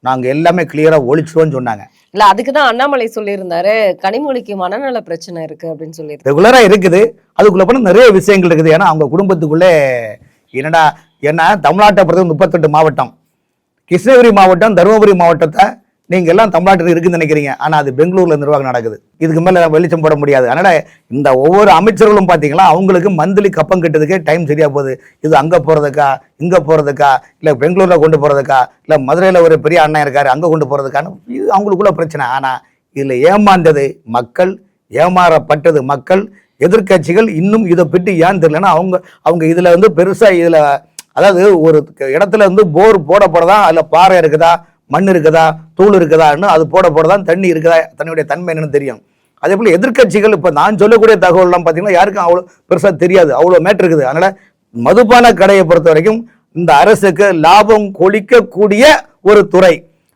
நாங்கள் எல்லாமே கிளியராக ஒழிச்சிருவோம்னு சொன்னாங்க. இல்லை, அதுக்கு தான் அண்ணாமலை சொல்லியிருந்தாரு கனிமொழிக்கு மனநல பிரச்சனை இருக்குது அப்படின்னு சொல்லி. ரெகுலராக இருக்குது, அதுக்குள்ளே போனால் நிறைய விஷயங்கள் இருக்குது. ஏன்னா அவங்க குடும்பத்துக்குள்ளே ஏன்னா தமிழ்நாட்டை பொறுத்த 38 மாவட்டம், கிருஷ்ணகிரி மாவட்டம், தருமபுரி மாவட்டத்தை நீங்க எல்லாம் தமிழ்நாட்டில் இருக்குன்னு நினைக்கிறீங்க, ஆனா அது பெங்களூர்ல நிர்வாகம் நடக்குது. இதுக்கு மேல வெளிச்சம் போட முடியாது. அதனால இந்த ஒவ்வொரு அமைச்சர்களும் பாத்தீங்களா, அவங்களுக்கு மந்த்லி கப்பம் கட்டுறதுக்கே டைம் சரியா போகுது. இது அங்க போறதுக்கா, இங்க போறதுக்கா, இல்ல பெங்களூர்ல கொண்டு போறதுக்கா, இல்ல மதுரையில ஒரு பெரிய அண்ணன் இருக்காரு அங்க கொண்டு போறதுக்கான இது அவங்களுக்குள்ள பிரச்சனை. ஆனா இதுல ஏமாந்தது மக்கள், ஏமாறப்பட்டது மக்கள். எதிர்கட்சிகள் இன்னும் இதை பற்றி ஏன் தெரியலன்னா அவங்க இதுல வந்து பெருசா இதுல, அதாவது ஒரு இடத்துல வந்து போர் போடப்படதா, அதுல பாறை இருக்குதா, மண் இருக்குதா, தூள் இருக்குதான்னு அது போடதான் தண்ணி இருக்குதா, தண்ணியுடைய தன்மை என்னன்னு தெரியும். அதே போல எதிர்கட்சிகள் இப்ப நான் சொல்லக்கூடிய தகவல்லாம் பார்த்தீங்கன்னா யாருக்கும் அவ்வளோ பெருசா தெரியாது, அவ்வளோ மேட்டர் இருக்குது. அதனால மதுபான கடையை பொறுத்த வரைக்கும் இந்த அரசுக்கு லாபம் கொளிக்கக்கூடிய ஒரு துறை.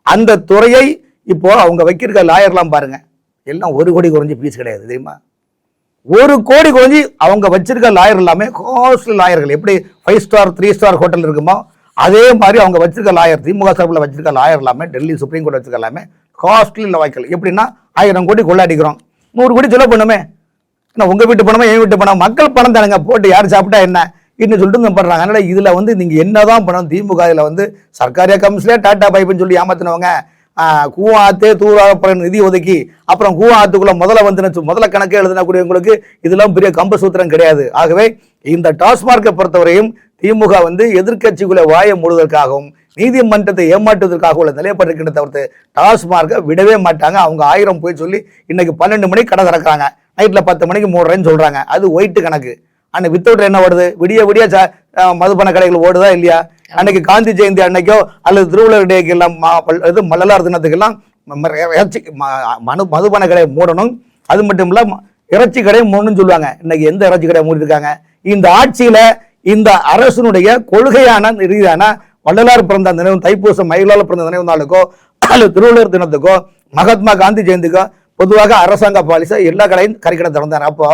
அந்த துறையை இப்போ அவங்க வைக்கிற லாயர்லாம் பாருங்க, எல்லாம் 1 கோடி குறைஞ்சி பீஸ் கிடையாது தெரியுமா? 1 கோடி குறைஞ்சி அவங்க வச்சிருக்க லாயர் எல்லாமே காஸ்ட்லி லாயர்கள். எப்படி 5 ஸ்டார் 3 ஸ்டார் ஹோட்டல் இருக்குமோ அதே மாதிரி அவங்க வச்சிருக்க லாயர், திமுக சார்பில் வச்சிருக்க லாயர் எல்லாமே, டெல்லி சுப்ரீம் கோர்ட் வச்சிருக்க எல்லாமே காஸ்ட்லி லாய்கள். எப்படின்னா 1000 கோடி கொள்ளாடிக்கிறோம், 100 கோடி செலவு பண்ணுமே. உங்க வீட்டு பணமா என் வீட்டு பணம், மக்கள் பணம் தானுங்க, போட்டு யார் சாப்பிட்டா என்ன இன்னும் சொல்லிட்டு பண்றாங்க. அதனால இதுல வந்து நீங்க என்னதான் பணம், திமுக இதுல வந்து சர்க்காரியா கமிஷன்ல டாடா பைப்புன்னு சொல்லி ஏமாத்தினவங்க, கூவாத்தே தூராக நிதி ஒதுக்கி அப்புறம் கூவாத்துக்குள்ள முதல்ல கணக்கு எழுதினக்கூடியவங்களுக்கு இதெல்லாம் பெரிய கம்ப சூத்திரம் கிடையாது. ஆகவே இந்த டாஸ்மார்க்கை பொறுத்தவரையும் திமுக வந்து எதிர்கட்சிக்குள்ள வாய மூடுவதற்காகவும் நீதிமன்றத்தை ஏமாற்றுவதற்காக உள்ள நிலையப்பட்டிருக்கின்ற தவிர்த்து டாஸ்மார்க்கை விடவே மாட்டாங்க. அவங்க 1000 போய் சொல்லி இன்னைக்கு 12 மணிக்கு கடை திறக்கிறாங்க, நைட்ல 10 மணிக்கு 3 சொல்றாங்க, அது ஒயிட் கணக்கு. அன்னைக்கு வித்தவுட் என்ன ஓடுது, விடிய மதுபான கடைகள் ஓடுதா இல்லையா? அன்னைக்கு காந்தி ஜெயந்தி அன்னைக்கோ அல்லது திருவள்ளுவர் டேக்கு எல்லாம் மல்லலார் தினத்துக்கெல்லாம் மதுபான கடையை மூடணும். அது மட்டும் இல்ல இறைச்சி கடையை மூடணும்னு சொல்லுவாங்க. இன்னைக்கு எந்த இறைச்சி கடையை மூடி இருக்காங்க? இந்த ஆட்சியில இந்த அரசனுடைய கொள்கையான ரீதியான வள்ளலார் பிறந்த நினைவு, தைப்பூசம் மயிலால் பிறந்த நினைவு நாளுக்கோ அல்லது திருவள்ளுவர் தினத்துக்கோ மகாத்மா காந்தி ஜெயந்திக்கோ பொதுவாக அரசாங்க பாலிசை எல்லா கடையும் கறிக்கடை திறந்தார். அப்போ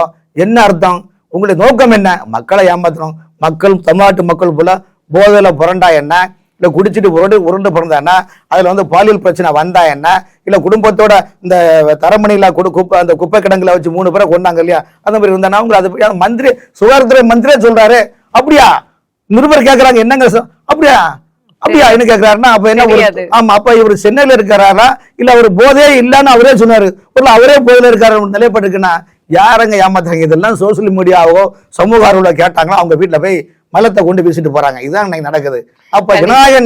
என்ன அர்த்தம்? உங்களுடைய நோக்கம் என்ன? மக்களை ஏமாத்தணும். மக்கள், தமிழ்நாட்டு மக்கள் போல போதையில புரண்டா என்ன, இல்ல குடிச்சிட்டு உருண்டு பிறந்தா என்ன, அதுல வந்து பாலியல் பிரச்சனை வந்தா என்ன, இல்ல குடும்பத்தோட இந்த தரமணியில அந்த குப்பை கிடங்குல வச்சு 3 பேரை கொண்டாங்க இல்லையா, அந்த மாதிரி இருந்தா அவங்க அது மந்திரி, சுகாதாரத்துறை மந்திரியே சொல்றாரு. அப்படியா? நிருபர் கேட்கறாங்க, என்னங்க அப்படியா என்ன கேட்கிறாருன்னா, அப்ப என்ன? ஆமா, அப்ப இவர் சென்னையில இருக்கிறாரா இல்ல அவர் போதே இல்லன்னு அவரே சொன்னாரு, அவரே போதையில இருக்காரு நிலைப்பட்டிருக்குன்னா யாரங்க ஏமாத்துறாங்க? இதெல்லாம் சோசியல் மீடியாவோ சமூக ஆர்வல கேட்டாங்கன்னா அவங்க வீட்டுல போய் மலத்தை கொண்டு வீசிட்டு போறாங்க. இதுதான் இன்னைக்கு நடக்குது. அப்ப ஜனநாயக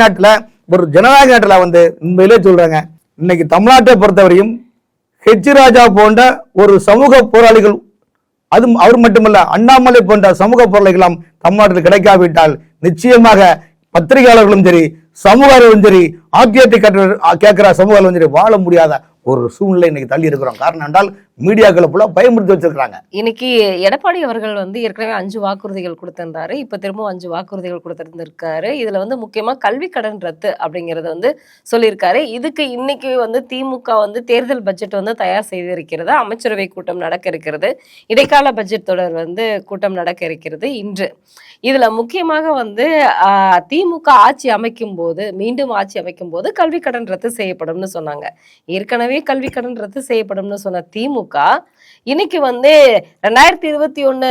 நாட்டுல வந்து உண்மையிலே சொல்றாங்க, இன்னைக்கு தமிழ்நாட்டை பொறுத்தவரையும் ஹெச் ராஜா போன்ற ஒரு சமூக போராளிகள், அது அவர் மட்டுமல்ல அண்ணாமலை போன்ற சமூக போராளிகளும் தமிழ்நாட்டில் கிடைக்காவிட்டால் நிச்சயமாக பத்திரிகையாளர்களும் சரி, சமூகர்களும் சரி, ஆக்கியத்தை கேட்கிற சமூகங்களும் சரி வாழ முடியாத ஒரு சூழ்நிலை இன்னைக்கு தள்ளி இருக்கிறோம். காரணம் என்றால் மீடியாக்களை போல பயமுறுத்தி வச்சிருக்காங்க. இன்னைக்கு எடப்பாடி அவர்கள் வந்து ஏற்கனவே 5 வாக்குறுதிகள் கொடுத்திருந்தாரு. இப்ப திரும்பவும் 5 வாக்குறுதிகள் கொடுத்திருந்திருக்காரு. இதுல வந்து முக்கியமா கல்வி கடன் ரத்து அப்படிங்கறத வந்து சொல்லியிருக்காரு. இதுக்கு இன்னைக்கு வந்து திமுக வந்து தேர்தல் பட்ஜெட் வந்து தயார் செய்திருக்கிறது. அமைச்சரவை கூட்டம் நடக்க இருக்கிறது. இடைக்கால பட்ஜெட் தொடர் வந்து கூட்டம் நடக்க இருக்கிறது இன்று. இதுல முக்கியமாக வந்து திமுக ஆட்சி அமைக்கும் போது, மீண்டும் ஆட்சி அமைக்கும் போது கல்வி கடன் ரத்து செய்யப்படும்னு சொன்னாங்க. ஏற்கனவே கல்வி கடன் ரத்து செய்யப்படும்னு சொன்ன திமுக இன்னைக்கு வந்து 2021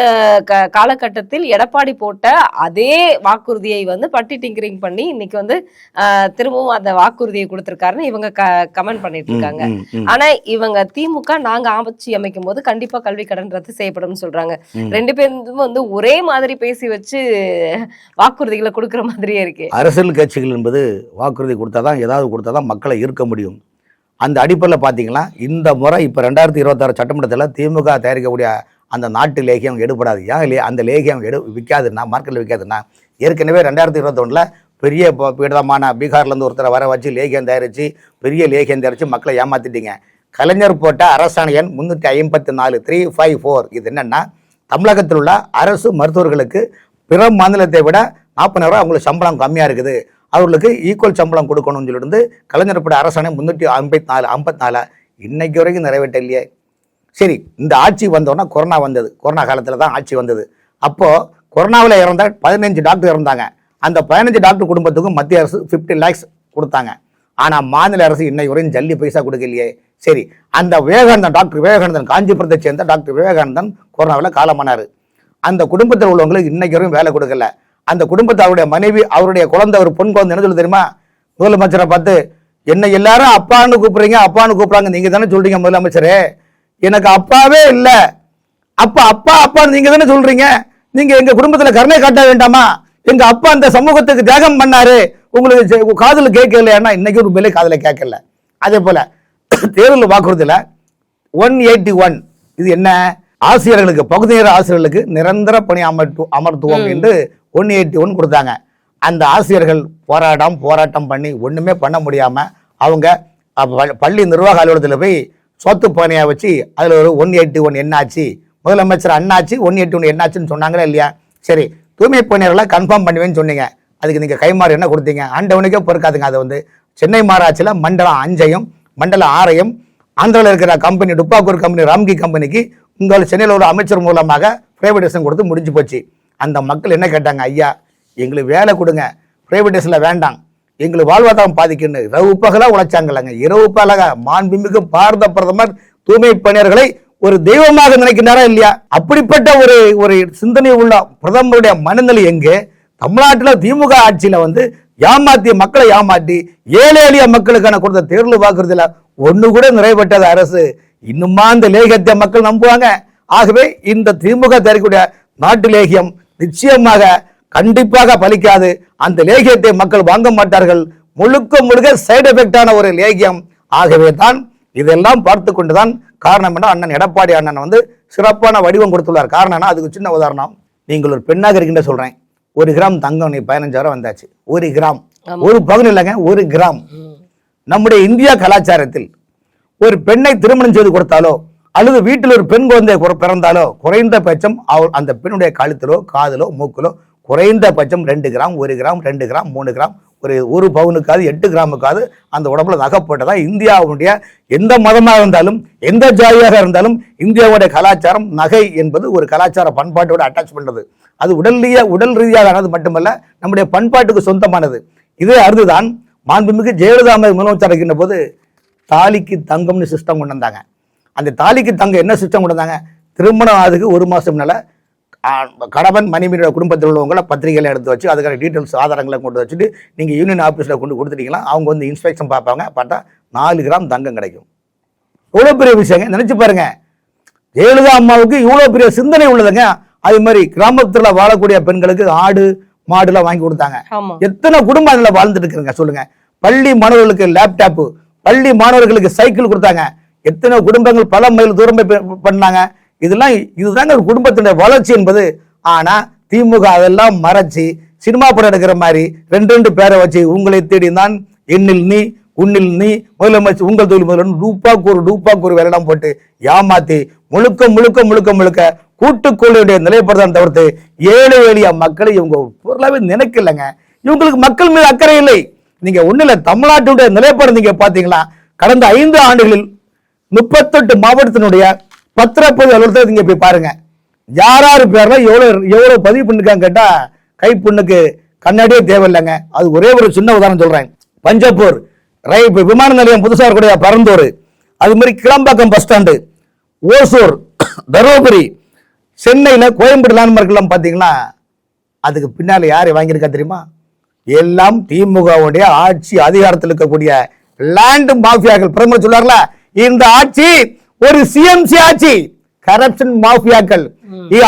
காலகட்டத்தில் எடப்பாடி போட்ட அதே வாக்குறுதியை வந்து பட்டி டிங்கரிங் பண்ணி இன்னைக்கு வந்து திரும்பவும் அந்த வாக்குறுதியை கொடுத்திருக்காருன்னு இவங்க கமெண்ட் பண்ணிட்டு இருக்காங்க. ஆனா இவங்க திமுக நாங்க ஆட்சி அமைக்கும் போது கண்டிப்பா கல்வி கடன் ரத்து செய்யப்படும் சொல்றாங்க. 2 பேரும் வந்து ஒரே மாதிரி பேசி வச்சு வாக்குறுதிகளை கொடுக்கிற மாதிரியே இருக்கு. அரசியல் கட்சிகள் என்பது வாக்குறுதி கொடுத்தாதான், ஏதாவது கொடுத்தாதான் மக்களை ஈர்க்க முடியும். அந்த அடிப்படையில் பார்த்தீங்கன்னா இந்த முறை இப்போ 2026 சட்டமன்றத்தில் திமுக தயாரிக்கக்கூடிய அந்த நாட்டு லேகியம் எடுபடாது. ஏன் இல்லையா அந்த லேகியம் விற்காதுன்னா, மார்க்கெட்டில் விற்காதுன்னா, ஏற்கனவே 2021 பெரிய விதமான பீகார்லேருந்து ஒருத்தரை வர வச்சு லேகியம் தயாரித்து பெரிய லேகியம் தயாரித்து மக்களை ஏமாற்றிட்டீங்க. கலைஞர் போட்ட அரசாணை எண் 354 354 இது என்னென்னா, தமிழகத்தில் உள்ள அரசு மருத்துவர்களுக்கு பிற மாநிலத்தை விட 40,000 ரூபா அவங்களுக்கு சம்பளம் கம்மியாக இருக்குது, அவர்களுக்கு ஈக்குவல் சம்பளம் கொடுக்கணும்னு சொல்லிட்டு கலைஞர் பட அரசாணை 354 இன்னைக்கு வரைக்கும் நிறைவேற்ற இல்லையே. சரி, இந்த ஆட்சி வந்தோன்னா கொரோனா வந்தது. கொரோனா காலத்தில் தான் ஆட்சி வந்தது. அப்போது கொரோனாவில் இறந்த 15 டாக்டர் இறந்தாங்க. அந்த 15 டாக்டர் குடும்பத்துக்கும் மத்திய அரசு 50 lakhs கொடுத்தாங்க. ஆனால் மாநில அரசு இன்னைக்கு வரையும் ஜல்லி பைசா கொடுக்கலையே. சரி, அந்த டாக்டர் விவேகானந்தன், காஞ்சிபுரத்தை சேர்ந்த டாக்டர் விவேகானந்தன் கொரோனாவில் காலமானார். அந்த குடும்பத்தில் உள்ளவங்களுக்கு இன்னைக்கு வரையும் வேலை கொடுக்கல. அந்த குடும்பத்தை அவருடைய மனைவி, அவருடைய குழந்தை, ஒரு பொன் குழந்தை என்ன சொல்லு தெரியுமா? முதலமைச்சரை பார்த்து, என்னை எல்லாரும் அப்பான்னு கூப்பிடுறீங்க, அப்பான்னு கூப்பிடுறாங்க, நீங்க தானே சொல்றீங்க முதலமைச்சரே, எனக்கு அப்பாவே இல்லை, அப்பா அப்பான்னு நீங்க தானே சொல்றீங்க, நீங்க எங்க குடும்பத்துல கருணை காட்ட வேண்டாமா? எங்க அப்பா அந்த சமூகத்துக்கு தியாகம் பண்ணாரு, உங்களுக்கு காதல கேட்கலையா? இன்னைக்கு ஒரு மேலே காதல கேட்கல. அதே போல தேர்தல் வாக்குறுதியில 181 இது என்ன? ஆசிரியர்களுக்கு, பகுதி நேர ஆசிரியர்களுக்கு நிரந்தர பணி அமர்த்துவோம் என்று 181 கொடுத்தாங்க. அந்த ஆசிரியர்கள் போராட்டம் பண்ணி ஒண்ணுமே பண்ண முடியாம அவங்க பள்ளி நிர்வாக அலுவலகத்தில் போய் சொத்து பணியா வச்சு அதுல ஒரு 181 என்னாச்சு, முதலமைச்சர் அண்ணாச்சு 181 என்னாச்சுன்னு சொன்னாங்களா இல்லையா? சரி, தூய்மை பணியாளர்களை கன்ஃபார்ம் பண்ணுவேன்னு சொன்னீங்க. அதுக்கு நீங்க கைமாறு என்ன கொடுத்தீங்க? ஆண்டவனுக்கே பொறுக்காதுங்க. அதை வந்து சென்னை மாநகராட்சியில் மண்டலம் 5 மண்டலம் 6 ஆந்திராவில் இருக்கிற கம்பெனி, டுப்பாக்கூர் கம்பெனி, ராம்கி கம்பெனிக்கு உங்கள் சென்னையில் ஒரு அமைச்சர் மூலமாக பிரைவேடைசேஷன் கொடுத்து முடிஞ்சு போச்சு. அந்த மக்கள் என்ன கேட்டாங்க? ஐயா, எங்களுக்கு வேலை கொடுங்க, பிரைவேடைசேஷன்ல வேண்டாம், எங்களுக்கு வாழ்வாதாரம் பாதிக்கணும். இரவு பகலாக உழைச்சாங்கல்லங்க, இரவு பகலாக மாண்புமிகு பாரத பிரதமர் தூய்மை பணியாளர்களை ஒரு தெய்வமாக நினைக்கின்றாரா இல்லையா? அப்படிப்பட்ட ஒரு சிந்தனை உள்ள பிரதமருடைய மனநிலை எங்கே? தமிழ்நாட்டில் திமுக ஆட்சியில வந்து மக்களை ஏமாற்றி ஏழை எளிய மக்களுக்கான கொடுத்த தேர்தல் வாக்குறுதியில ஒண்ணு கூட நிறைவேற்றாத அரசு இன்னுமா இந்த லேகியத்தை மக்கள் நம்புவாங்க? ஆகவே இந்த திமுக தயாரிக்கக்கூடிய நாட்டு லேகியம் நிச்சயமாக கண்டிப்பாக பலிக்காது. அந்த லேகியத்தை மக்கள் வாங்க மாட்டார்கள். முழுக்க சைடு எஃபெக்டான ஒரு லேகியம். ஆகவே தான் இதெல்லாம் பார்த்து கொண்டுதான் காரணம் என்ன, அண்ணன் எடப்பாடி அண்ணன் வந்து சிறப்பான வடிவம் கொடுத்துள்ளார். காரணம்னா அதுக்கு சின்ன உதாரணம், நீங்கள் ஒரு பெண்ணாக இருக்கின்ற சொல்றேன், 1 கிராம் தங்கம் நீ 15,000 வந்தாச்சு. 1 கிராம், ஒரு பகுதி இல்லைங்க, 1 கிராம். நம்முடைய இந்தியா கலாச்சாரத்தில் ஒரு பெண்ணை திருமணம் செய்து கொடுத்தாலோ அல்லது வீட்டில் ஒரு பெண் குழந்தை பிறந்தாலோ குறைந்தபட்சம் அந்த பெண்ணுடைய கழுத்திலோ காதிலோ மூக்கிலோ குறைந்தபட்சம் 2 கிராம், 1 கிராம், 2 கிராம், 3 கிராம், ஒரு பவுனுக்காவது 8 கிராமுக்காவது அந்த உடம்புல நகைப்பட்டதா இந்தியாவுடைய எந்த மதமாக இருந்தாலும் எந்த ஜாதியாக இருந்தாலும் இந்தியாவுடைய கலாச்சாரம் நகை என்பது ஒரு கலாச்சார பண்பாட்டோட அட்டாச் பண்றது. அது உடல் ரீதியானது மட்டுமல்ல, நம்முடைய பண்பாட்டுக்கு சொந்தமானது. இதே அறுதுதான் மாண்புமிகு ஜெயலலிதா முதலமைச்சர் இருக்கின்ற போது தாலிக்கு தங்கம்னு சிஸ்டம் கொண்டு வந்தாங்க. அந்த தாலிக்கு தங்கம் என்ன சிஸ்டம் கொண்டு வந்தாங்க? திருமணம் ஆகுதுக்கு 1 மாசம் முன்னால கணவன் மனைவியோட குடும்பத்தில் உள்ளவங்களை பத்திரிகைகளை எடுத்து வச்சு அதுக்கான டீட்டெயில்ஸ் ஆதாரங்களை கொண்டு வச்சுட்டு நீங்கள் யூனியன் ஆஃபீஸில் கொண்டு கொடுத்துட்டீங்களா, அவங்க வந்து இன்ஸ்பெக்ஷன் பார்ப்பாங்க, பார்த்தா 4 கிராம் தங்கம் கிடைக்கும். எவ்வளோ பெரிய விஷயங்க, நினைச்சு பாருங்க. ஜெயலலிதா அம்மாவுக்கு இவ்வளோ பெரிய சிந்தனை உள்ளதுங்க. அது மாதிரி கிராமத்தில் வாழக்கூடிய பெண்களுக்கு ஆடு மாடுலாம் வாங்கி கொடுத்தாங்க. எத்தனை குடும்பம் அதில் வாழ்ந்துட்டு இருக்குங்க சொல்லுங்க. பள்ளி மாணவர்களுக்கு லேப்டாப்பு, பள்ளி மாணவர்களுக்கு சைக்கிள் கொடுத்தாங்க. எத்தனை குடும்பங்கள் பல மைல் தூரம் பண்ணாங்க. இதுதாங்க ஒரு குடும்பத்தினுடைய வளர்ச்சி என்பது. ஆனா திமுக அதெல்லாம் மறைச்சு சினிமா படம் எடுக்கிற மாதிரி 2 பேரை வச்சு உங்களை தேடி தான் என்னில் நீ உன்னில் நீ முதலமைச்சர் உங்கள் தொழில் முதல்வர் டூப்பாக்கு ஒரு வேலைலாம் போட்டு ஏமாத்தி முழுக்க முழுக்க முழுக்க முழுக்க கூட்டுக்கொள்ளுடைய நிலைப்பாடுதான் தவிர்த்து ஏழை எளிய மக்களை இவங்க பொருளாவே நினைக்கலங்க. இவங்களுக்கு மக்கள் மீது அக்கறை இல்லை. நீங்க ஒண்ணுல தமிழ்நாட்டுடைய நிலைப்பாடு நீங்க பாத்தீங்களா, கடந்த 5 ஆண்டுகளில் 38 மாவட்டத்தினுடைய பத்திரப்பதிவு அலுவலகத்தை நீங்க போய் பாருங்க. யார் பேர்ல எவ்வளவு பதிவு பண்ணிருக்காங்க கேட்டா கைப்புண்ணுக்கு கண்ணாடியே தேவையில்லைங்க. அது ஒரே ஒரு சின்ன உதாரணம் சொல்றேன். பஞ்சப்பூர் விமான நிலையம் புதுசா இருக்கக்கூடிய பரந்தூர், அது மாதிரி கிளம்பாக்கம் பஸ் ஸ்டாண்டு, ஓசூர், தருமபுரி, சென்னையில கோயம்பேடு லேண்ட்மார்க் எல்லாம் பாத்தீங்கன்னா அதுக்கு பின்னால யாரை வாங்கியிருக்கா தெரியுமா? எல்லாம் திமுகவுடைய ஆட்சி அதிகாரத்தில் இருக்கக்கூடிய லேண்ட் மாஃபியாக்கள். பிரதமர் சொல்றாருல, இந்த ஆட்சி ஒரு சிஎம்சி ஆட்சி, கரப்ஷன் மாஃபியாக்கள்.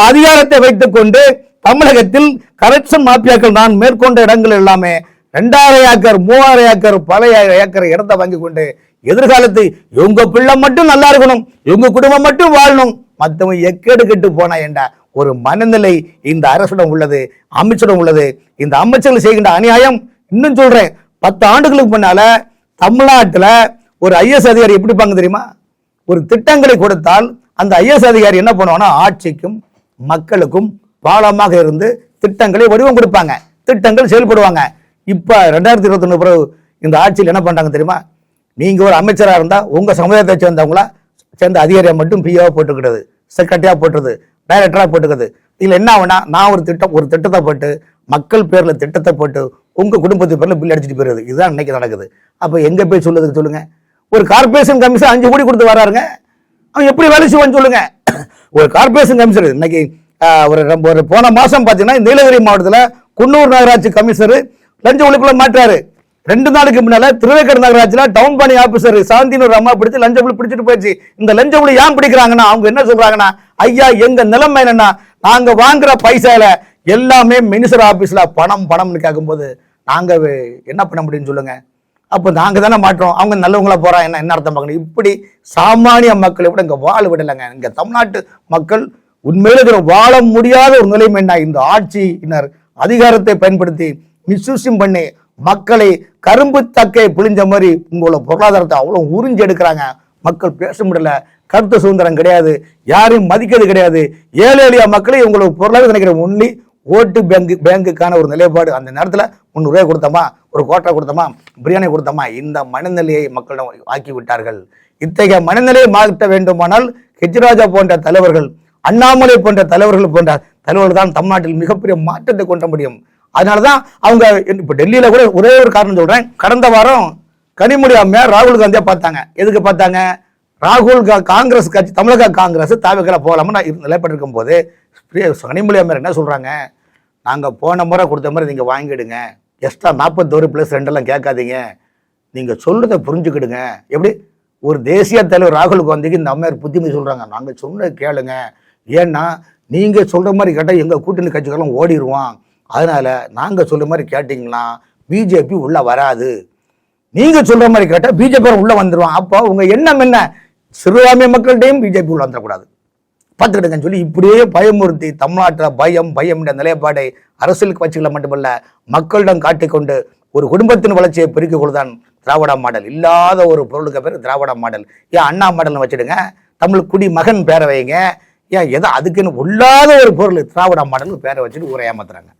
அதிகாரத்தை வைத்துக் கொண்டு தமிழகத்தில் கரப்ஷன் மாஃபியாக்கள் நான் மேற்கொண்ட இடங்கள் எல்லாமே 2000 ஏக்கர் 3000 ஏக்கர் பல ஏக்கர் இடத்தை வாங்கி கொண்டு எதிர்காலத்து இவங்க பிள்ளை மட்டும் நல்லா இருக்கணும், இவங்க குடும்பம் மட்டும் வாழணும், மற்றவங்க எக்கேடு கெட்டு போனா என்ற ஒரு மனநிலை இந்த அரசிடம் உள்ளது, அமைச்சரிடம் உள்ளது. இந்த அமைச்சர்கள் செய்கின்ற அநியாயம் இன்னும் சொல்றேன். 10 ஆண்டுகளுக்கு முன்னால தமிழ்நாட்டுல ஒரு ஐஎஸ் அதிகாரி எப்படி பாங்க தெரியுமா? ஒரு திட்டங்களை கொடுத்தால் அந்த ஐஎஸ் அதிகாரி என்ன பண்ணுவாங்கன்னா ஆட்சிக்கும் மக்களுக்கும் பாலமாக இருந்து திட்டங்களை வடிவம் கொடுப்பாங்க, திட்டங்கள் செயல்படுவாங்க. இப்ப 2021 பிறகு இந்த ஆட்சியில் என்ன பண்றாங்க தெரியுமா? நீங்க ஒரு அமைச்சரா இருந்தா உங்க சமுதாயத்தை சேர்ந்த அதிகாரியா மட்டும் பிஓவா போட்டுக்கிறது, செக்ரட்டரியா போட்டுறது, டைரக்டரா போட்டுக்கிறது. இதுல என்ன ஆகுனா, நான் ஒரு திட்டத்தை போட்டு மக்கள் பேர்ல திட்டத்தை போட்டு உங்க குடும்பத்து பேர்ல பில் அடிச்சுட்டு போயிருது. இதுதான் இன்னைக்கு நடக்குது. அப்ப எங்க போய் சொல்லுதுக்கு சொல்லுங்க? ஒரு கார்பரேஷன் கமிஷன் 5 கோடி கொடுத்து வராருங்க, அவன் எப்படி வேலை செய்வான்னு சொல்லுங்க? ஒரு கார்பரேஷன் கமிஷனர் இன்னைக்கு ஒரு போன மாசம் பாத்தீங்கன்னா நீலகிரி மாவட்டத்தில் குன்னூர் நகராட்சி கமிஷனர் லஞ்ச ஒழிப்புல மாற்றாரு. 2 நாளுக்கு முன்னால திருவேற்காடு நகராட்சியில் டவுன் பணி ஆபீசர் சாந்தின்னு ஒரு அம்மா பிடிச்சு லஞ்ச ஒழி பிடிச்சிட்டு போயிடுச்சு. இந்த லஞ்ச ஒழி ஏன் பிடிக்கிறாங்கன்னா அவங்க என்ன சொல்றாங்கன்னா, ஐயா எங்க நிலைமை என்னன்னா நாங்க வாங்குற பைசால எல்லாமே மினிஸ்டர் ஆபீஸ்ல பணம்னு கேட்கும்போது நாங்க என்ன பண்ண முடியும்னு சொல்லுங்க? அப்ப நாங்க தானே மாற்றோம், அவங்க நல்லவங்களா போறா என்ன அர்த்தம் பார்க்கணும்? இப்படி சாமானிய மக்களை விட இங்க வாழ விடலைங்க. இங்க தமிழ்நாட்டு மக்கள் உண்மையில வாழ முடியாத ஒரு நிலைமை என்ன, இந்த ஆட்சியினர் அதிகாரத்தை பயன்படுத்தி மிஸ்யூஸும் பண்ணி மக்களை கரும்பு தக்கை புளிஞ்ச மாதிரி உங்களோட பொருளாதாரத்தை அவ்வளவு உறிஞ்சி எடுக்கிறாங்க. மக்கள் பேச முடியல, கருத்து சுதந்திரம் கிடையாது, யாரையும் மதிக்கிறது கிடையாது. ஏழை எளிய மக்களை உங்களுக்கு பொருளாதார நினைக்கிற ஒன்லி ஓட்டு பேங்குக்கான ஒரு நிலைப்பாடு. அந்த நேரத்தில் 300 ரூபாய் கொடுத்தோமா, ஒரு கோட்டை கொடுத்தோமா, பிரியாணி கொடுத்தோமா, இந்த மனநிலையை மக்களிடம் ஆக்கி விட்டார்கள். இத்தகைய மனநிலையை மாற்ற வேண்டுமானால் ஹெச்ராஜா போன்ற தலைவர்கள், அண்ணாமலை போன்ற தலைவர்கள் தான் தமிழ்நாட்டில் மிகப்பெரிய மாற்றத்தை கொண்ட முடியும். அதனாலதான் அவங்க இப்ப டெல்லியில கூட ஒரே ஒரு காரணம் சொல்றேன். கடந்த வாரம் கனிமொழி அம்மையார் ராகுல் காந்தியா பார்த்தாங்க. எதுக்கு பார்த்தாங்க? ராகுல் காங்கிரஸ் கட்சி, தமிழக காங்கிரஸ் தாவக்கல போகலாம்னு நிலைப்பட்டிருக்கும் போது கனிமொழி அம்மையார் என்ன சொல்றாங்க, நாங்க போன முறை கொடுத்த மாதிரி நீங்க வாங்கிடுங்க, எக்ஸ்ட்ரா 41+2 கேட்காதீங்க, நீங்க சொல்றதை புரிஞ்சுக்கிடுங்க. எப்படி ஒரு தேசிய தலைவர் ராகுல் காந்திக்கு இந்த அம்மையார் புத்திமதி சொல்றாங்க, நாங்க சொன்னதை கேளுங்க, ஏன்னா நீங்க சொல்ற மாதிரி கேட்டா எங்க கூட்டணி கட்சிகளும் ஓடிடுவான், அதனால நாங்க சொல்ற மாதிரி கேட்டீங்களா பிஜேபி உள்ள வராது, நீங்க சொல்ற மாதிரி கேட்டா பிஜேபி உள்ள வந்துருவான். அப்போ உங்க எண்ணம் என்ன? சிறுபான்மை மக்கள்கிட்டையும் பிஜேபி உள்ள வந்துடக்கூடாது, பார்த்துக்கிட்டுங்கன்னு சொல்லி இப்படியே பயமுறுத்தி தமிழ்நாட்டில் பயம் என்ற நிலைப்பாடை அரசியல் கட்சிகளை மட்டுமல்ல மக்களிடம் காட்டிக்கொண்டு ஒரு குடும்பத்தின் வளர்ச்சியை பெருக்கிக் கொள்ளுதான் திராவிட மாடல். இல்லாத ஒரு பொருளுக்கு பேர் திராவிட மாடல். ஏன் அண்ணா மாடல்னு வச்சுடுங்க, தமிழ் குடி மகன் பேரை வைங்க, ஏன் எதை அதுக்குன்னு உள்ளாத ஒரு பொருள் திராவிட மாடல் பேரை வச்சுட்டு ஊரை ஏமாத்துறாங்க.